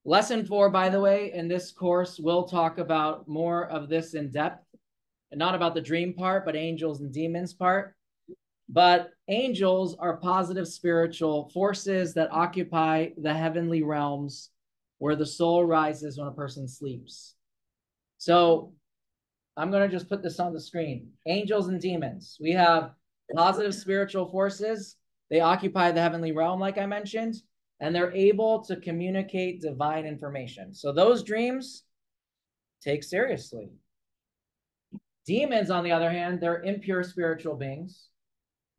Lesson 4, by the way, in this course, we'll talk about more of this in depth, and not about the dream part, but angels and demons part. But angels are positive spiritual forces that occupy the heavenly realms where the soul rises when a person sleeps. So I'm going to just put this on the screen. Angels and demons. We have positive spiritual forces. They occupy the heavenly realm, like I mentioned, and they're able to communicate divine information. So those dreams, take seriously. Demons, on the other hand, they're impure spiritual beings.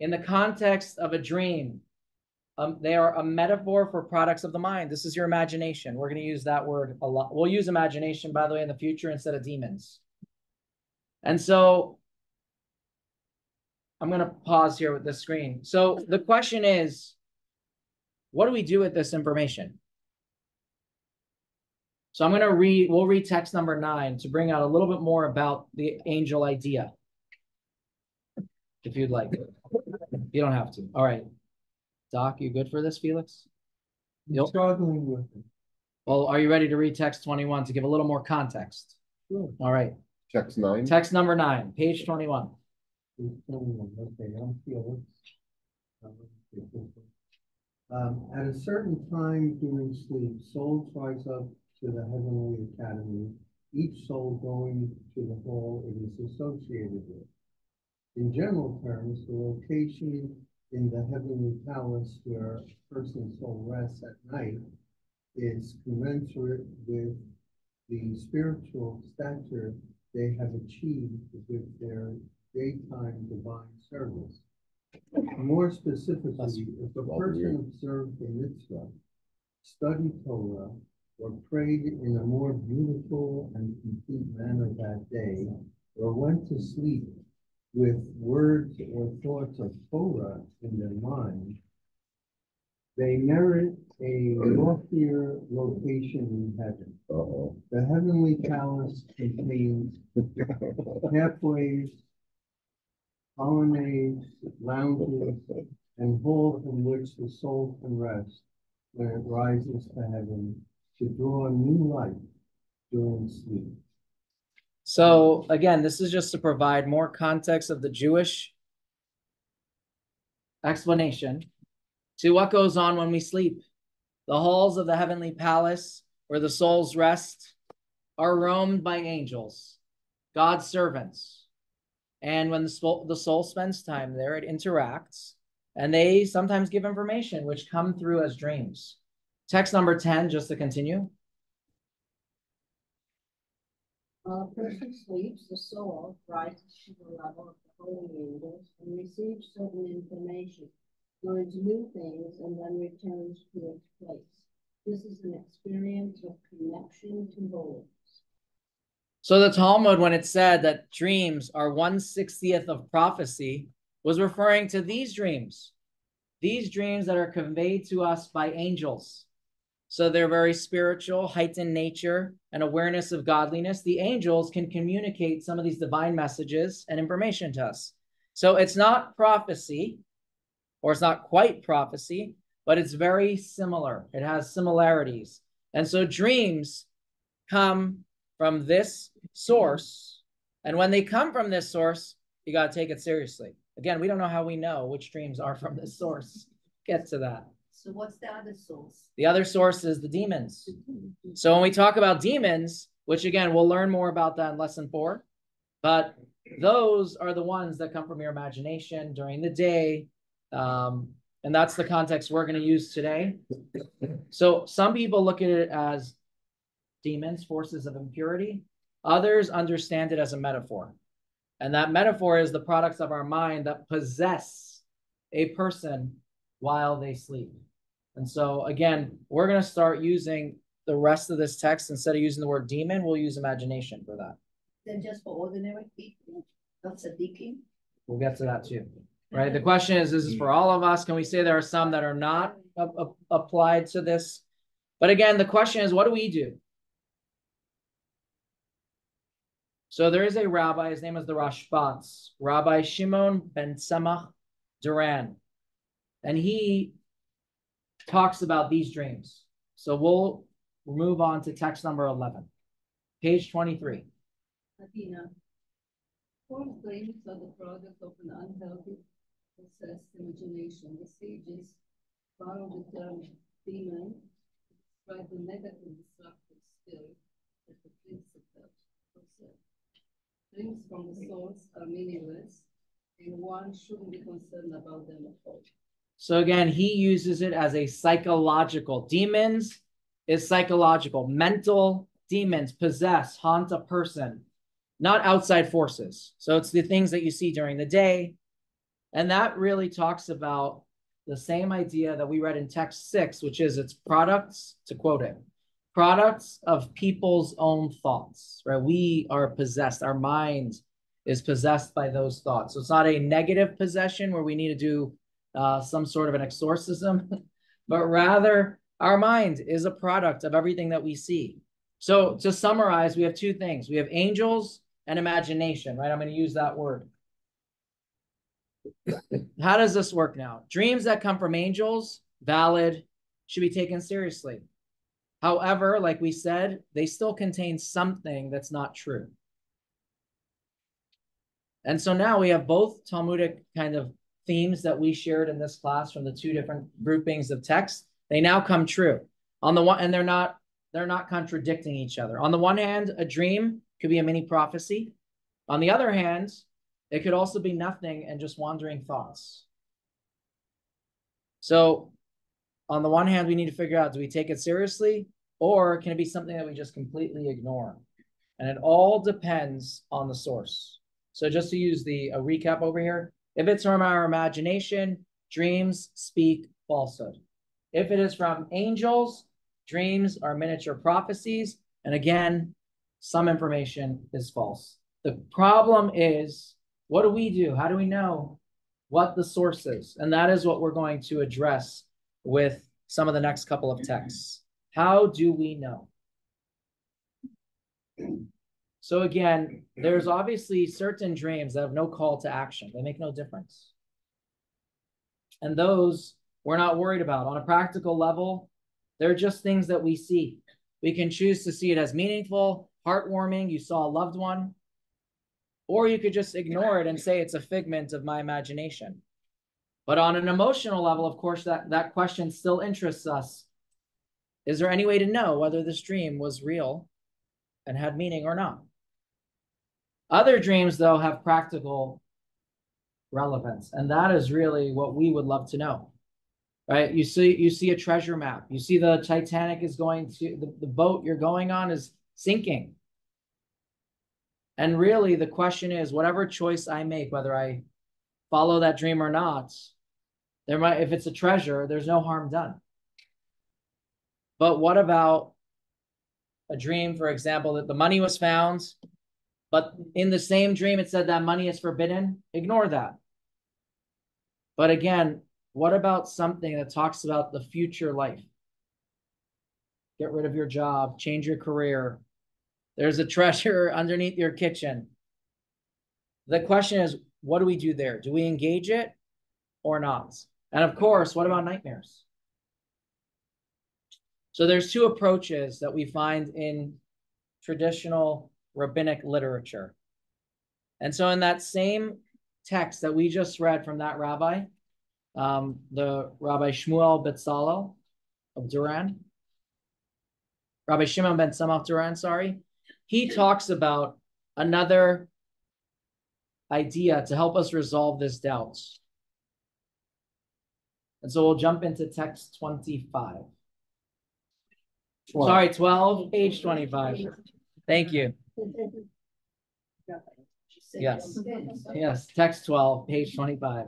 In the context of a dream, they are a metaphor for products of the mind. This is your imagination. We're going to use that word a lot. We'll use imagination, by the way, in the future instead of demons. And so I'm going to pause here with this screen. So the question is, what do we do with this information? So I'm going to we'll read text number 9 to bring out a little bit more about the angel idea, if you'd like. You don't have to. All right. Doc, you good for this, Felix? I'm struggling with it. Well, are you ready to read text 21 to give a little more context? Sure. All right. Text 9. Text number 9, page 21. Okay, I'm Felix. At a certain time during sleep, souls rise up to the heavenly academy, each soul going to the hall it is associated with. In general terms, the location in the heavenly palace where a person's soul rests at night is commensurate with the spiritual stature they have achieved with their daytime divine service. More specifically, if a person observed the mitzvah, studied Torah, or prayed in a more beautiful and complete manner that day, or went to sleep with words or thoughts of Torah in their mind, they merit a loftier location in heaven. The heavenly palace contains pathways, colonnades, lounges, and halls in which the soul can rest when it rises to heaven to draw new life during sleep. So again, this is just to provide more context of the Jewish explanation. to what goes on when we sleep. The halls of the heavenly palace where the souls rest are roamed by angels, God's servants. And when the soul spends time there, it interacts, and they sometimes give information which come through as dreams. Text number 10, just to continue. While a person sleeps, the soul rises to the level of the holy angels and receives certain information, learns new things, and then returns to its place. This is an experience of connection to holiness. So the Talmud, when it said that dreams are 1/60th of prophecy, was referring to these dreams that are conveyed to us by angels. So they're very spiritual, heightened nature, and awareness of godliness. The angels can communicate some of these divine messages and information to us. So it's not prophecy, or it's not quite prophecy, but it's very similar. It has similarities. And so dreams come from this source. And when they come from this source, you got to take it seriously. Again, we don't know how we know which dreams are from this source. Get to that. So what's the other source? The other source is the demons. So when we talk about demons, which again, we'll learn more about that in lesson 4, but those are the ones that come from your imagination during the day. And that's the context we're going to use today. So some people look at it as demons, forces of impurity. Others understand it as a metaphor. And that metaphor is the products of our mind that possess a person while they sleep. And so again, we're going to start using the rest of this text. Instead of using the word demon, we'll use imagination for that. Then just for ordinary people, not tzaddikim. We'll get to that too. Right. The question is this is for all of us. Can we say there are some that are not applied to this? But again, the question is, what do we do? So there is a rabbi, his name is the Rashbatz, Rabbi Shimon ben Tzemach Duran. And he talks about these dreams. So we'll move on to text number 11, page 23. Athena. False dreams are the product of an unhealthy, possessed imagination. The sages borrow the term demon to describe the negative destructive spirit that the principle possess. Dreams from the source are meaningless, and one shouldn't be concerned about them at all. So again, he uses it as a psychological. Demons is psychological. Mental demons possess, haunt a person, not outside forces. So it's the things that you see during the day. And that really talks about the same idea that we read in text 6, which is it's products, to quote it, products of people's own thoughts, right? We are possessed. Our mind is possessed by those thoughts. So it's not a negative possession where we need to do some sort of an exorcism, but rather our mind is a product of everything that we see. So to summarize, we have two things. We have angels and imagination, right? I'm going to use that word. How does this work now? Dreams that come from angels, valid, should be taken seriously. However, like we said, they still contain something that's not true. And so now we have both Talmudic kind of themes that we shared in this class from the two different groupings of text. They now come true. On the one, and they're not contradicting each other. On the one hand, a dream could be a mini prophecy. On the other hand, it could also be nothing and just wandering thoughts. So on the one hand, we need to figure out, do we take it seriously, or can it be something that we just completely ignore? And it all depends on the source. So just to use a recap over here, if it's from our imagination, dreams speak falsehood. If it is from angels, dreams are miniature prophecies. And again, some information is false. The problem is, what do we do? How do we know what the source is? And that is what we're going to address with some of the next couple of texts. How do we know? So again, there's obviously certain dreams that have no call to action. They make no difference. And those we're not worried about. On a practical level, they're just things that we see. We can choose to see it as meaningful, heartwarming, you saw a loved one, or you could just ignore it and say it's a figment of my imagination. But on an emotional level, of course, that question still interests us. Is there any way to know whether this dream was real and had meaning or not? Other dreams, though, have practical relevance, and that is really what we would love to know. Right? You see a treasure map. You see the Titanic is going to, the boat you're going on is sinking. And really the question is, whatever choice I make, whether I follow that dream or not, if it's a treasure, there's no harm done. But what about a dream, for example, that the money was found, but in the same dream it said that money is forbidden? Ignore that. But again, what about something that talks about the future life? Get rid of your job, change your career. There's a treasure underneath your kitchen. The question is, what do we do there? Do we engage it or not? And of course, what about nightmares? So there's two approaches that we find in traditional rabbinic literature. And so in that same text that we just read from that rabbi, the Rabbi Shmuel Betzalel of Duran, Rabbi Shimon ben Samach Duran, sorry, he talks about another idea to help us resolve this doubt. And so we'll jump into text 25. 12. Sorry, 12, page 25. Thank you. Yes. Yes, text 12, page 25.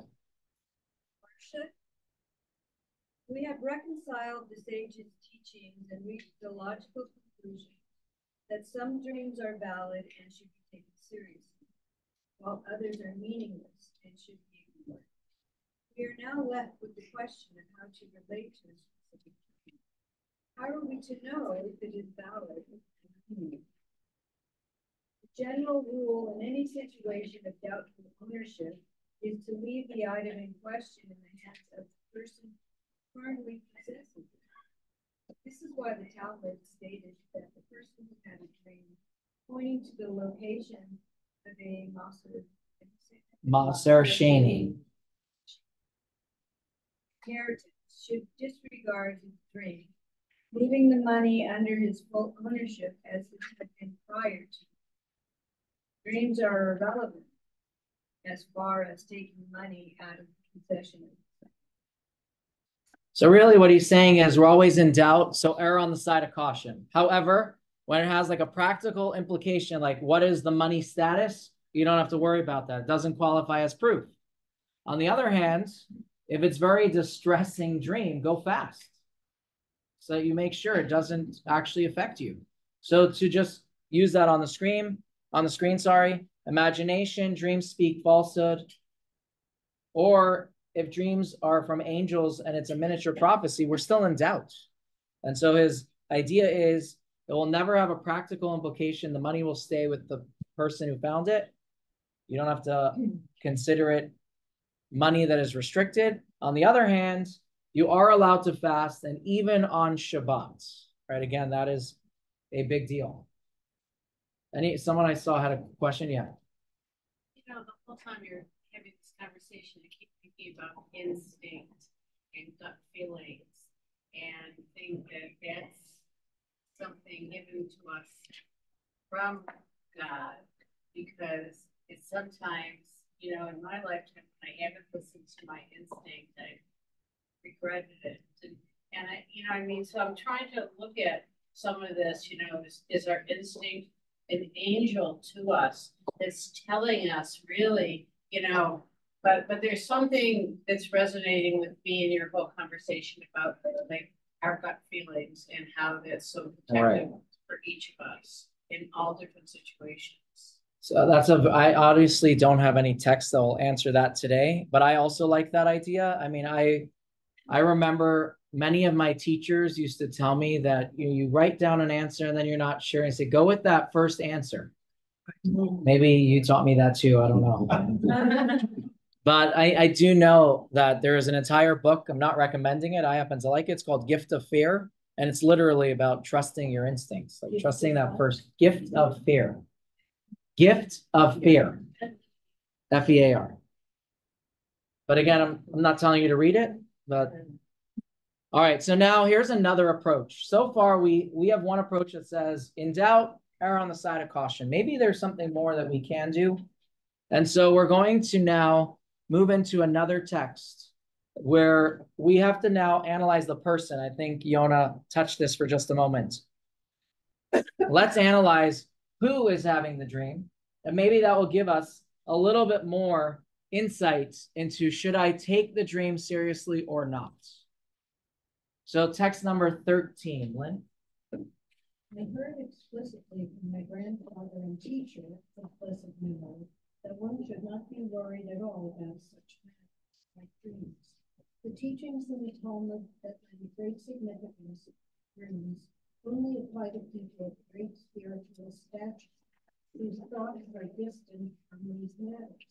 We have reconciled the sage's teachings and reached the logical conclusion that some dreams are valid and should be taken seriously, while others are meaningless and should be ignored. We are now left with the question of how to relate to a specific dream. How are we to know if it is valid and meaningful? The general rule in any situation of doubtful ownership is to leave the item in question in the hands of the person currently possesses it. This is why the Talmud stated that the person who had a dream pointing to the location of a Maser Sheni inheritance should disregard his dream, leaving the money under his full ownership as it had been prior to. Dreams are irrelevant as far as taking money out of possession. So really what he's saying is we're always in doubt, so err on the side of caution. However, when it has like a practical implication, like what is the money status, you don't have to worry about that. It doesn't qualify as proof. On the other hand, if it's very distressing dream, go fast so that you make sure it doesn't actually affect you. So to just use that on the screen, imagination, dreams speak falsehood, or if dreams are from angels and it's a miniature prophecy, we're still in doubt. And so his idea is it will never have a practical implication. The money will stay with the person who found it. You don't have to consider it money that is restricted. On the other hand, you are allowed to fast, and even on Shabbat, right? Again, that is a big deal. Someone I saw had a question? Yeah. You know, the whole time you're having this conversation, I keep thinking about instinct and gut feelings, and think that that's something given to us from God, because it's sometimes, you know, in my lifetime, when I haven't listened to my instinct, I regretted it. And I, you know, I mean, so I'm trying to look at some of this, you know, is our instinct an angel to us that's telling us really, you know, but there's something that's resonating with me in your whole conversation about like our gut feelings and how that's so protective for each of us in all different situations. So I obviously don't have any text that will answer that today, but I also like that idea. I mean, I remember many of my teachers used to tell me that you write down an answer and then you're not sure, and say, go with that first answer. Maybe you taught me that too. I don't know. But I do know that there is an entire book. I'm not recommending it. I happen to like it. It's called Gift of Fear. And it's literally about trusting your instincts, like trusting that first gift of fear. Gift of fear. Fear. But again, I'm not telling you to read it, but all right. So now here's another approach. So far, we have one approach that says, in doubt, err on the side of caution. Maybe there's something more that we can do. And so we're going to now move into another text where we have to now analyze the person. I think Yona touched this for just a moment. Let's analyze who is having the dream. And maybe that will give us a little bit more insight into, should I take the dream seriously or not? So text number 13, Lynn. I heard explicitly from my grandfather and teacher of blessed memory that one should not be worried at all about such matters like dreams. The teachings in the Talmud that lend great significance to dreams only apply to people of great spiritual stature, whose thoughts are distant from these matters.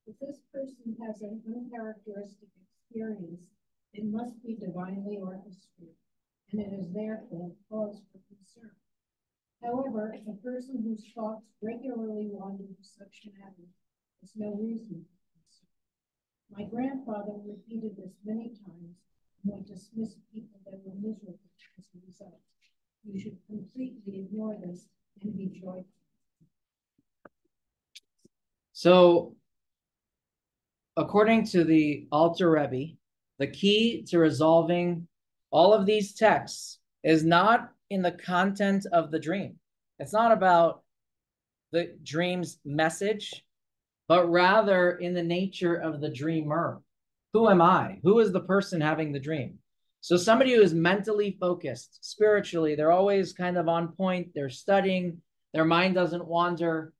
If this person has an uncharacteristic experience, it must be divinely orchestrated, and it is therefore cause for concern. However, if a person whose thoughts regularly wander to such matters has no reason for concern. My grandfather repeated this many times and would dismiss people that were miserable as a result. You should completely ignore this and be joyful. So, according to the Alter Rebbe, the key to resolving all of these texts is not in the content of the dream. It's not about the dream's message, but rather in the nature of the dreamer. Who am I? Who is the person having the dream? So somebody who is mentally focused, spiritually, they're always kind of on point, they're studying, their mind doesn't wander.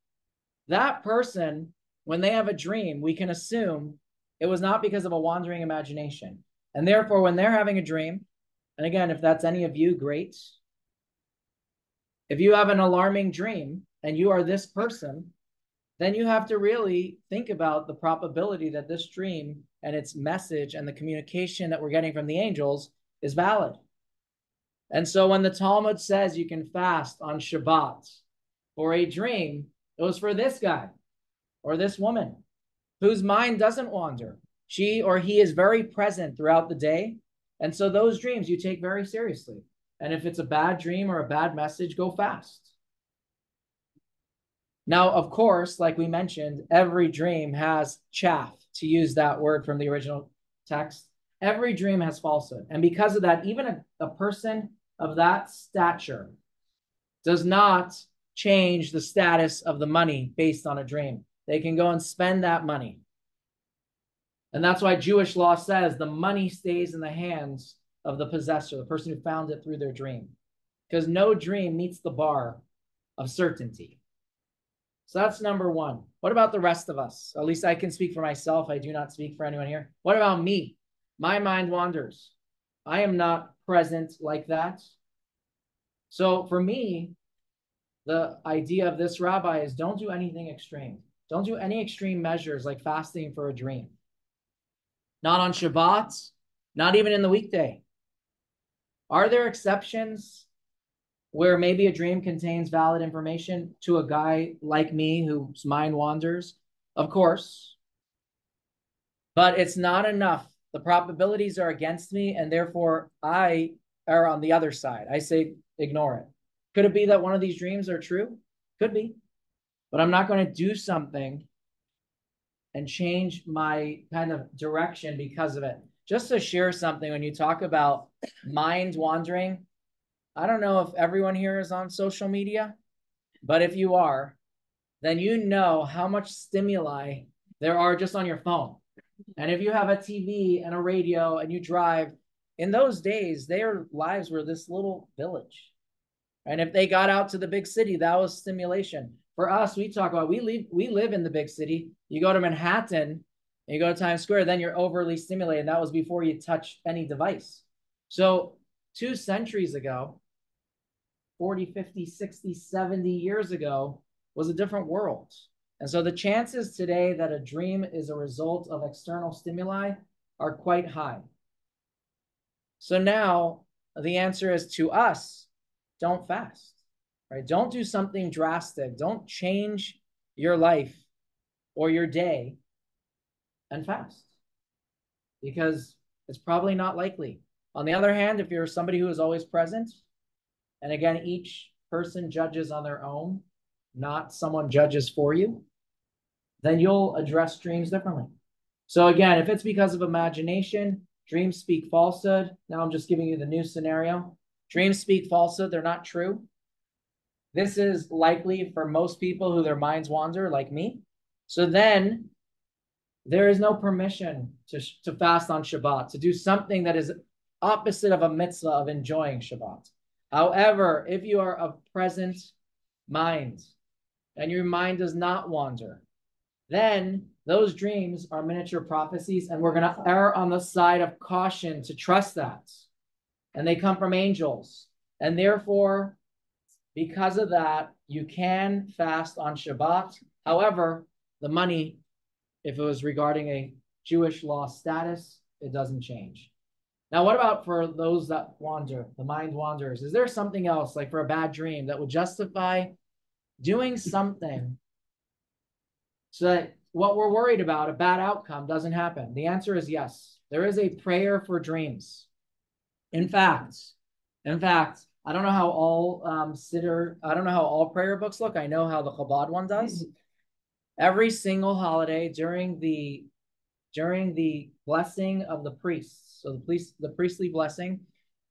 That person, when they have a dream, we can assume it was not because of a wandering imagination. And therefore, when they're having a dream, and again, if that's any of you, great. If you have an alarming dream and you are this person, then you have to really think about the probability that this dream and its message and the communication that we're getting from the angels is valid. And so when the Talmud says you can fast on Shabbat for a dream, it was for this guy or this woman whose mind doesn't wander. She or he is very present throughout the day. And so those dreams you take very seriously. And if it's a bad dream or a bad message, go fast. Now, of course, like we mentioned, every dream has chaff, to use that word from the original text. Every dream has falsehood. And because of that, even a person of that stature does not change the status of the money based on a dream. They can go and spend that money. And that's why Jewish law says the money stays in the hands of the possessor, the person who found it through their dream. Because no dream meets the bar of certainty. So that's number one. What about the rest of us? At least I can speak for myself. I do not speak for anyone here. What about me? My mind wanders. I am not present like that. So for me, the idea of this rabbi is don't do anything extreme. Don't do any extreme measures like fasting for a dream. Not on Shabbat, not even in the weekday. Are there exceptions where maybe a dream contains valid information to a guy like me whose mind wanders? Of course. But it's not enough. The probabilities are against me, and therefore I are on the other side. I say ignore it. Could it be that one of these dreams are true? Could be. But I'm not going to do something and change my kind of direction because of it. Just to share something, when you talk about mind wandering, I don't know if everyone here is on social media, but if you are, then you know how much stimuli there are just on your phone. And if you have a TV and a radio and you drive, in those days, their lives were this little village. And if they got out to the big city, that was stimulation. For us, we talk about, we live in the big city. You go to Manhattan, and you go to Times Square, then you're overly stimulated. That was before you touch any device. So 2 centuries ago, 40, 50, 60, 70 years ago, was a different world. And so the chances today that a dream is a result of external stimuli are quite high. So now the answer is to us, don't fast, right? Don't do something drastic. Don't change your life or your day and fast. because it's probably not likely. On the other hand, if you're somebody who is always present, and again, each person judges on their own, not someone judges for you, then you'll address dreams differently. So again, if it's because of imagination, dreams speak falsehood. Now I'm just giving you the new scenario. Dreams speak falsehood, they're not true. This is likely for most people who their minds wander, like me. So then there is no permission to fast on Shabbat, to do something that is opposite of a mitzvah of enjoying Shabbat. However, if you are of present mind and your mind does not wander, then those dreams are miniature prophecies, and we're going to err on the side of caution to trust that. And they come from angels. And therefore, because of that, you can fast on Shabbat. However, the money, if it was regarding a Jewish law status, it doesn't change. Now, what about for those that wander, the mind wanders? Is there something else, like for a bad dream, that would justify doing something so that what we're worried about, a bad outcome, doesn't happen? The answer is yes. There is a prayer for dreams. In fact, I don't know how all I don't know how all prayer books look. I know how the Chabad one does. Every single holiday during the blessing of the priests, so the priestly blessing,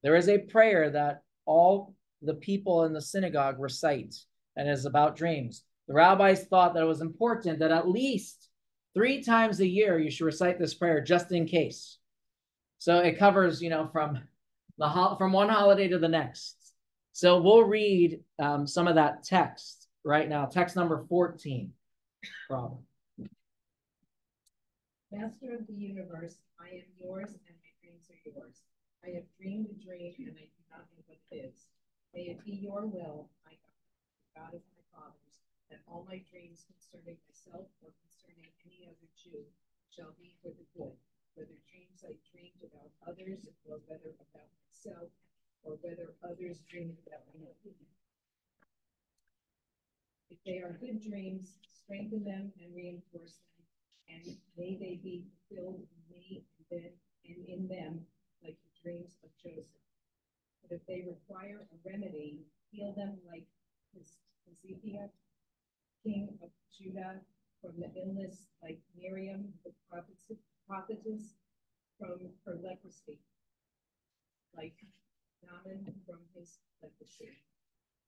there is a prayer that all the people in the synagogue recite, and is about dreams. The rabbis thought that it was important that at least 3 times a year you should recite this prayer just in case. So it covers, from one holiday to the next. So we'll read some of that text right now. Text number 14. Problem. Master of the universe, I am yours and my dreams are yours. I have dreamed a dream and I do not know what it is. May it be your will, my God of my fathers, that all my dreams concerning myself or concerning any other Jew shall be for the good, whether dreams I dreamed about others or whether about myself, or whether others dreamed about me. If they are good dreams, strengthen them and reinforce them, and may they be fulfilled in me and in them, like the dreams of Joseph. But if they require a remedy, heal them like Hezekiah, king of Judah, from the illness, like Miriam, the prophetess, from her leprosy, like Naaman from his leprosy,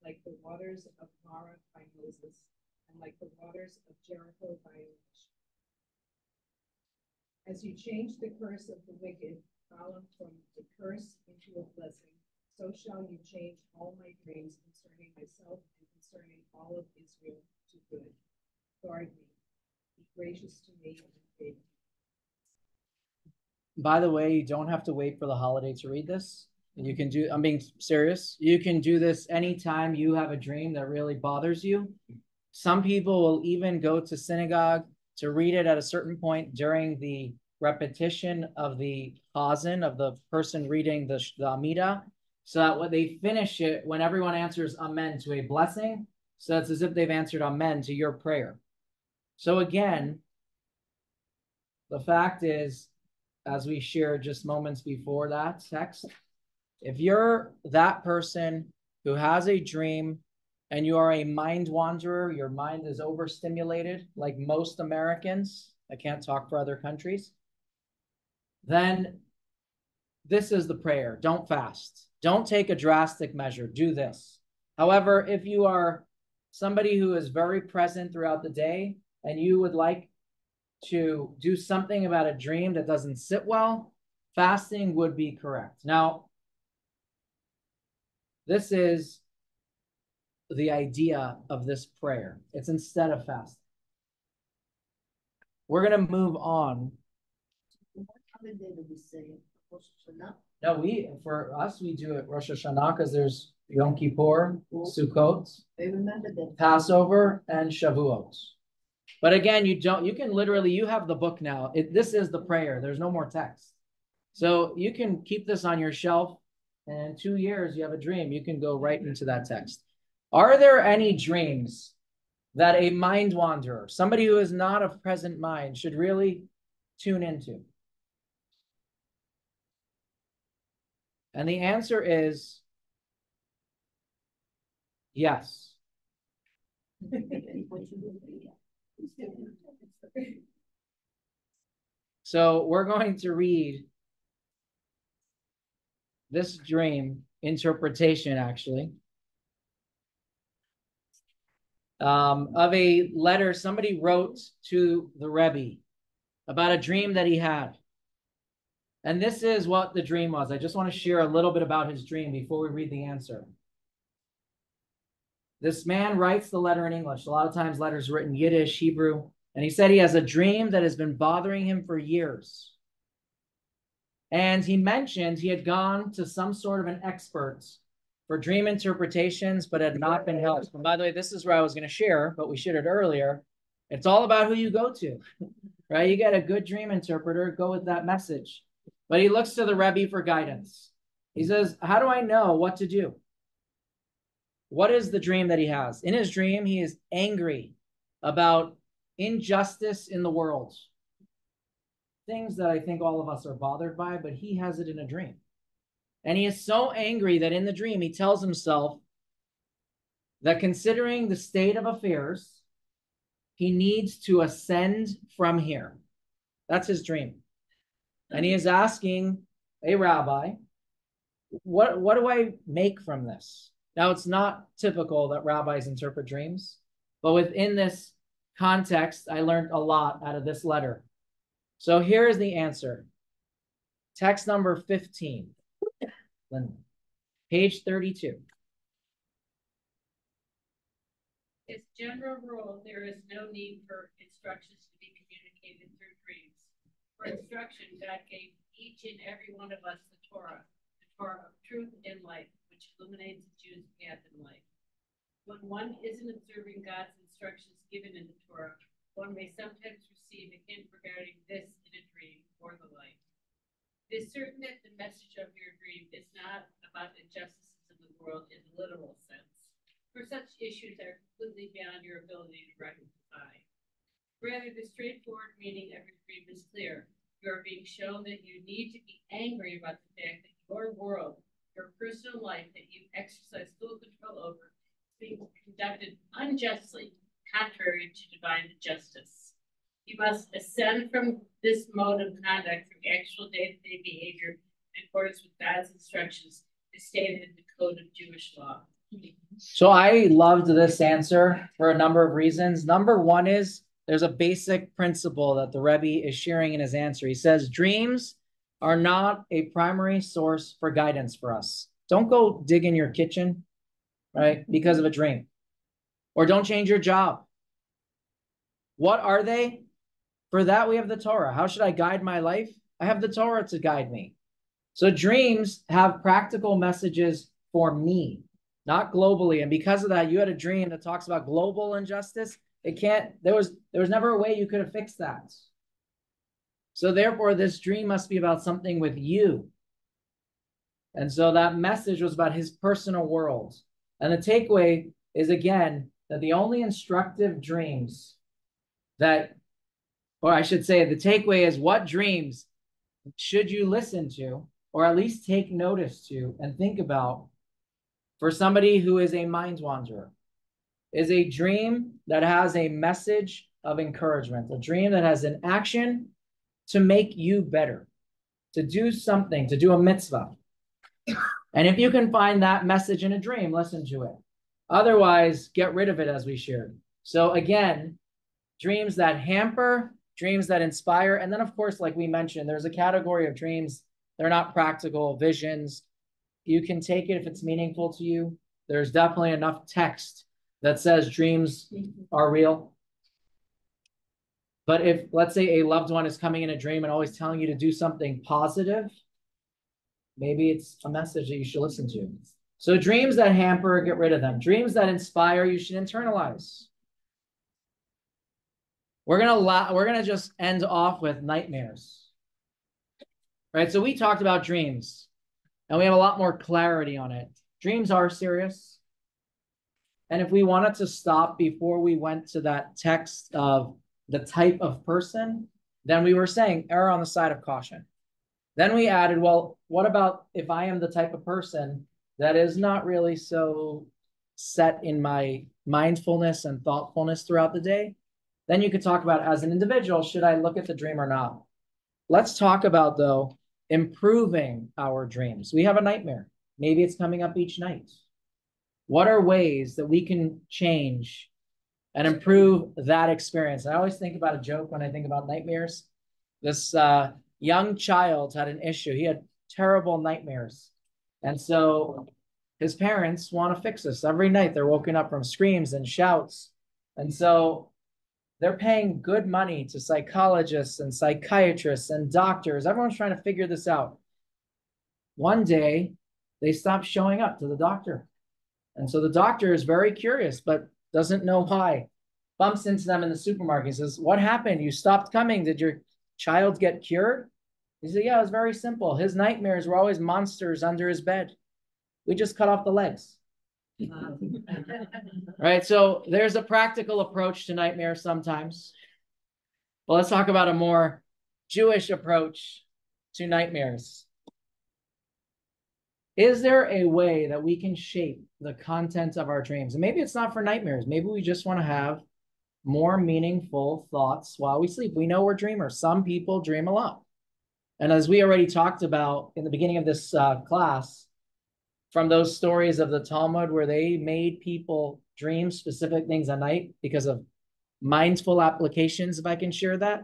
like the waters of Mara by Moses, and like the waters of Jericho by Elisha. As you change the curse of the wicked, Balaam, from the curse into a blessing, so shall you change all my dreams concerning myself and concerning all of Israel to good. Guard me, be gracious to me, and favor me. By the way, you don't have to wait for the holiday to read this. You can do, I'm being serious. You can do this anytime you have a dream that really bothers you. Some people will even go to synagogue to read it at a certain point during the repetition of the chazan, of the person reading the Amidah, so that when they finish it, when everyone answers amen to a blessing, so it's as if they've answered amen to your prayer. So again, the fact is, as we shared just moments before that text, if you're that person who has a dream and you are a mind wanderer, your mind is overstimulated, like most Americans, I can't talk for other countries, then this is the prayer. Don't fast. Don't take a drastic measure. Do this. However, if you are somebody who is very present throughout the day and you would like to do something about a dream that doesn't sit well, fasting would be correct. Now, this is the idea of this prayer. It's instead of fasting. We're going to move on. What other day do we say Rosh Hashanah? No, for us, we do it Rosh Hashanah because there's Yom Kippur, Sukkot, I remember that. Passover, and Shavuot. But again, you can literally, you have the book now. This is the prayer. There's no more text. So you can keep this on your shelf, and in 2 years, you have a dream. You can go right into that text. Are there any dreams that a mind wanderer, somebody who is not of present mind, should really tune into? And the answer is yes. So we're going to read this dream interpretation, actually, of a letter somebody wrote to the Rebbe about a dream that he had. And this is what the dream was. I just want to share a little bit about his dream before we read the answer. This man writes the letter in English. A lot of times letters written Yiddish, Hebrew. And he said he has a dream that has been bothering him for years. And he mentioned he had gone to some sort of an expert for dream interpretations, but had not been helped. And by the way, this is where I was going to share, but we shared it earlier. It's all about who you go to, right? You get a good dream interpreter, go with that message. But he looks to the Rebbe for guidance. He says, how do I know what to do? What is the dream that he has? In his dream, he is angry about injustice in the world. Things that I think all of us are bothered by, but he has it in a dream. And he is so angry that in the dream, he tells himself that considering the state of affairs, he needs to ascend from here. That's his dream. And he is asking a rabbi, what do I make from this? Now, it's not typical that rabbis interpret dreams, but within this context, I learned a lot out of this letter. So here is the answer. Text number 15, page 32. As general rule, there is no need for instructions to be communicated through dreams. For instruction, God gave each and every one of us the Torah of truth and life, which illuminates the Jew's path in life. When one isn't observing God's instructions given in the Torah, one may sometimes receive a hint regarding this in a dream or the like. It is certain that the message of your dream is not about injustices in the world in the literal sense, for such issues are completely beyond your ability to rectify. Rather, the straightforward meaning of your dream is clear. You are being shown that you need to be angry about the fact that your world, your personal life that you exercise full control over, is being conducted unjustly, contrary to divine justice. You must ascend from this mode of conduct from actual day-to-day behavior in accordance with God's instructions as stated in the Code of Jewish Law. So I loved this answer for a number of reasons. Number one is there's a basic principle that the Rebbe is sharing in his answer. He says, dreams are not a primary source for guidance for us. Don't go dig in your kitchen, right, because of a dream. Or don't change your job. What are they? For that, we have the Torah. How should I guide my life? I have the Torah to guide me. So dreams have practical messages for me, not globally. And because of that, you had a dream that talks about global injustice. There was never a way you could have fixed that. So therefore, this dream must be about something with you. And so that message was about his personal world. And the takeaway is, again, that the only instructive dreams that, or I should say, the takeaway is what dreams should you listen to, or at least take notice to and think about for somebody who is a mind wanderer, is a dream that has a message of encouragement, a dream that has an action to make you better, to do something, to do a mitzvah. And if you can find that message in a dream, listen to it. Otherwise, get rid of it, as we shared. So again, dreams that hamper, dreams that inspire. And then, of course, like we mentioned, there's a category of dreams. They're not practical visions. You can take it if it's meaningful to you. There's definitely enough text that says dreams are real. But if, let's say, a loved one is coming in a dream and always telling you to do something positive, maybe it's a message that you should listen to. So dreams that hamper, get rid of them. Dreams that inspire, you should internalize. We're gonna just end off with nightmares, right? So we talked about dreams, and we have a lot more clarity on it. Dreams are serious. And if we wanted to stop before we went to that text of the type of person, then we were saying err on the side of caution. Then we added, well, what about if I am the type of person that is not really so set in my mindfulness and thoughtfulness throughout the day? Then you could talk about, as an individual, should I look at the dream or not? Let's talk about, though, improving our dreams. We have a nightmare. Maybe it's coming up each night. What are ways that we can change and improve that experience? I always think about a joke when I think about nightmares. This young child had an issue. He had terrible nightmares. And so his parents want to fix this. Every night they're woken up from screams and shouts. And so they're paying good money to psychologists and psychiatrists and doctors. Everyone's trying to figure this out. One day, they stop showing up to the doctor. And so the doctor is very curious, but doesn't know why. Bumps into them in the supermarket. He says, what happened? You stopped coming. Did your child get cured? He said, yeah, it was very simple. His nightmares were always monsters under his bed. We just cut off the legs. Right, so there's a practical approach to nightmares sometimes. Well, let's talk about a more Jewish approach to nightmares. Is there a way that we can shape the content of our dreams? And maybe it's not for nightmares. Maybe we just want to have more meaningful thoughts while we sleep. We know we're dreamers. Some people dream a lot. And as we already talked about in the beginning of this class, from those stories of the Talmud where they made people dream specific things at night because of mindful applications, if I can share that.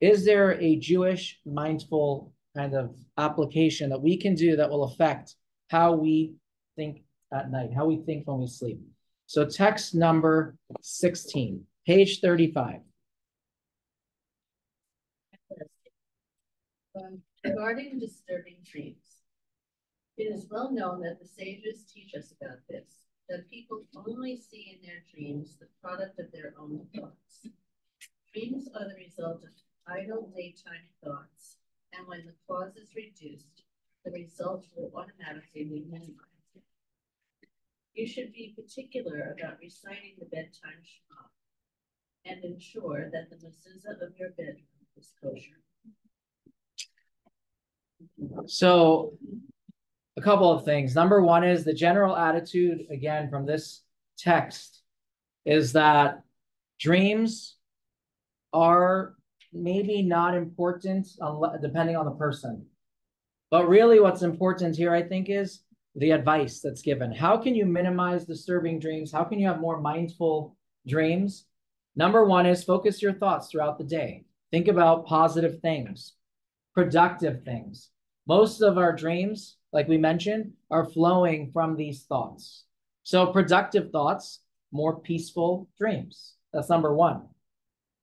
Is there a Jewish mindful kind of application that we can do that will affect how we think at night, how we think when we sleep? So text number 16, page 35. Regarding disturbing dreams, it is well known that the sages teach us about this, that people only see in their dreams the product of their own thoughts. Dreams are the result of idle daytime thoughts, and when the cause is reduced, the result will automatically be minimized. You should be particular about reciting the bedtime Shema and ensure that the mezuzah of your bedroom is kosher. So a couple of things. Number one is the general attitude, again, from this text, is that dreams are maybe not important depending on the person. But really what's important here, I think, is the advice that's given. How can you minimize disturbing dreams? How can you have more mindful dreams? Number one is focus your thoughts throughout the day. Think about positive things, productive things. Most of our dreams, like we mentioned, are flowing from these thoughts. So productive thoughts, more peaceful dreams. That's number one.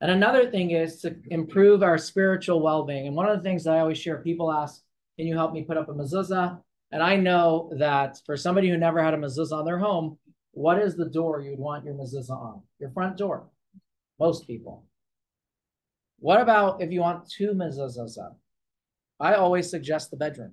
And another thing is to improve our spiritual well-being. And one of the things that I always share, people ask, can you help me put up a mezuzah? And I know that for somebody who never had a mezuzah on their home, what is the door you'd want your mezuzah on? Your front door. Most people. What about if you want two mezuzahs up? I always suggest the bedroom,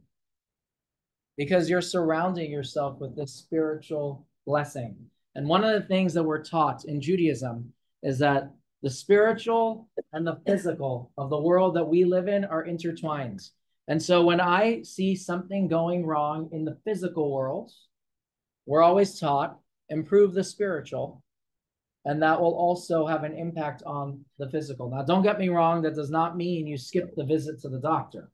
because you're surrounding yourself with this spiritual blessing. And one of the things that we're taught in Judaism is that the spiritual and the physical of the world that we live in are intertwined. And so when I see something going wrong in the physical world, we're always taught, improve the spiritual, and that will also have an impact on the physical. Now, don't get me wrong, that does not mean you skip the visit to the doctor.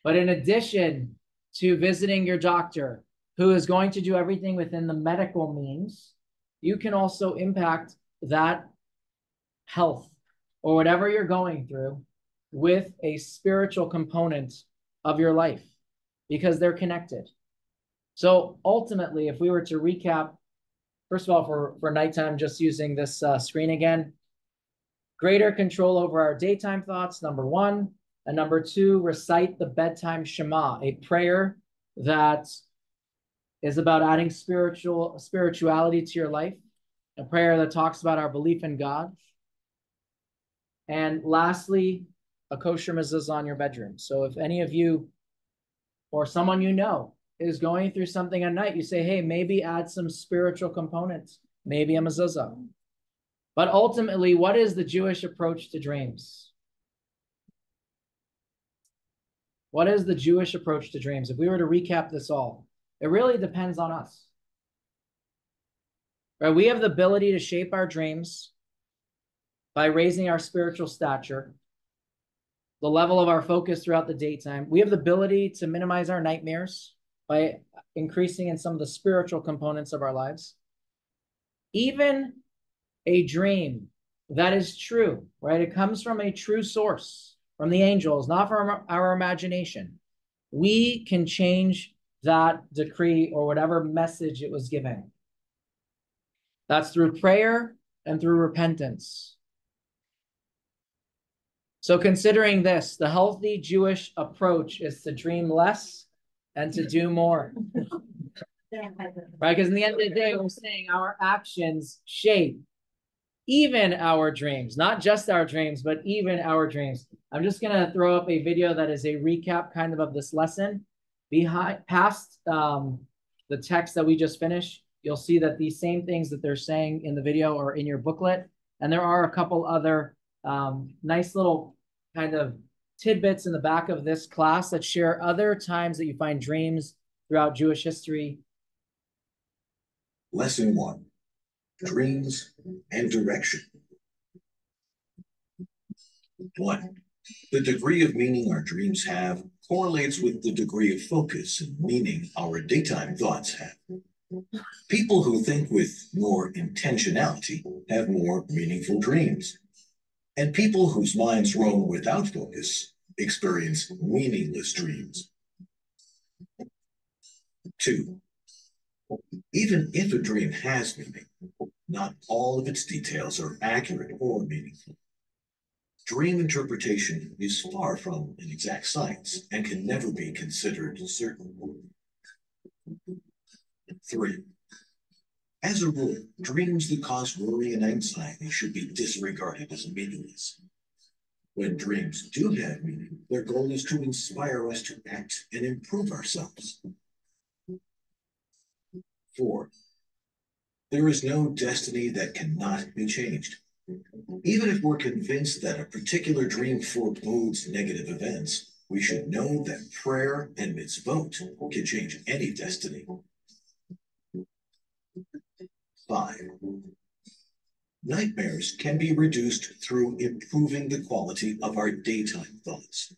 But in addition to visiting your doctor, who is going to do everything within the medical means, you can also impact that health or whatever you're going through with a spiritual component of your life, because they're connected. So ultimately, if we were to recap, first of all, for nighttime, just using this screen again, greater control over our daytime thoughts, number one. And number two, recite the bedtime Shema, a prayer that is about adding spirituality to your life, a prayer that talks about our belief in God. And lastly, a kosher mezuzah on your bedroom. So if any of you or someone you know is going through something at night, you say, hey, maybe add some spiritual components, maybe a mezuzah. But ultimately, what is the Jewish approach to dreams? What is the Jewish approach to dreams? If we were to recap this all, it really depends on us. Right? We have the ability to shape our dreams by raising our spiritual stature, the level of our focus throughout the daytime. We have the ability to minimize our nightmares by increasing in some of the spiritual components of our lives. Even a dream that is true, right? It comes from a true source, from the angels, not from our imagination. We can change that decree or whatever message it was given. That's through prayer and through repentance. So considering this, the healthy Jewish approach is to dream less and to do more. Right? Because in the end of the day, we're saying our actions shape even our dreams, not just our dreams, but even our dreams. I'm just going to throw up a video that is a recap kind of this lesson. Past the text that we just finished, you'll see that these same things that they're saying in the video are in your booklet. And there are a couple other nice little kind of tidbits in the back of this class that share other times that you find dreams throughout Jewish history. Lesson 1, Dreams and Direction. 1. The degree of meaning our dreams have correlates with the degree of focus and meaning our daytime thoughts have. People who think with more intentionality have more meaningful dreams. And people whose minds roam without focus experience meaningless dreams. 2. Even if a dream has meaning, not all of its details are accurate or meaningful. Dream interpretation is far from an exact science and can never be considered certain. 3. As a rule, dreams that cause worry and anxiety should be disregarded as meaningless. When dreams do have meaning, their goal is to inspire us to act and improve ourselves. 4. There is no destiny that cannot be changed. Even if we're convinced that a particular dream forebodes negative events, we should know that prayer and mitzvot can change any destiny. 5. Nightmares can be reduced through improving the quality of our daytime thoughts.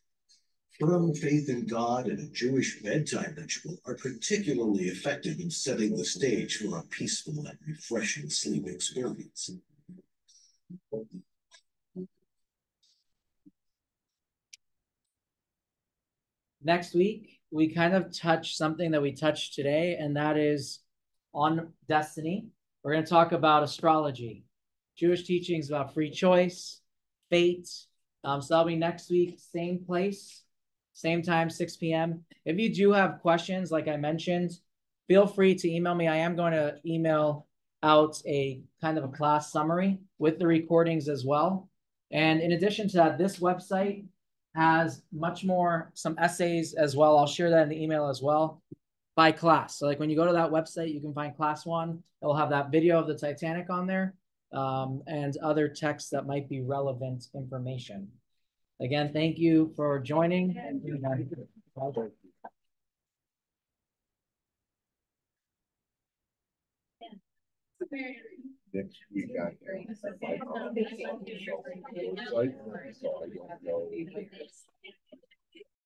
Firm faith in God and a Jewish bedtime ritual are particularly effective in setting the stage for a peaceful and refreshing sleep experience. Next week, we kind of touch something that we touched today, and that is on destiny. We're going to talk about astrology, Jewish teachings about free choice, fate. So that'll be next week, same place, same time, 6 p.m. If you do have questions, like I mentioned, feel free to email me. I am going to email out a kind of a class summary with the recordings as well. And in addition to that, this website has much more, some essays as well. I'll share that in the email as well by class. So like when you go to that website, you can find class 1. It'll have that video of the Titanic on there and other texts that might be relevant information. Again, thank you for joining. Next week I have my website, so I don't know.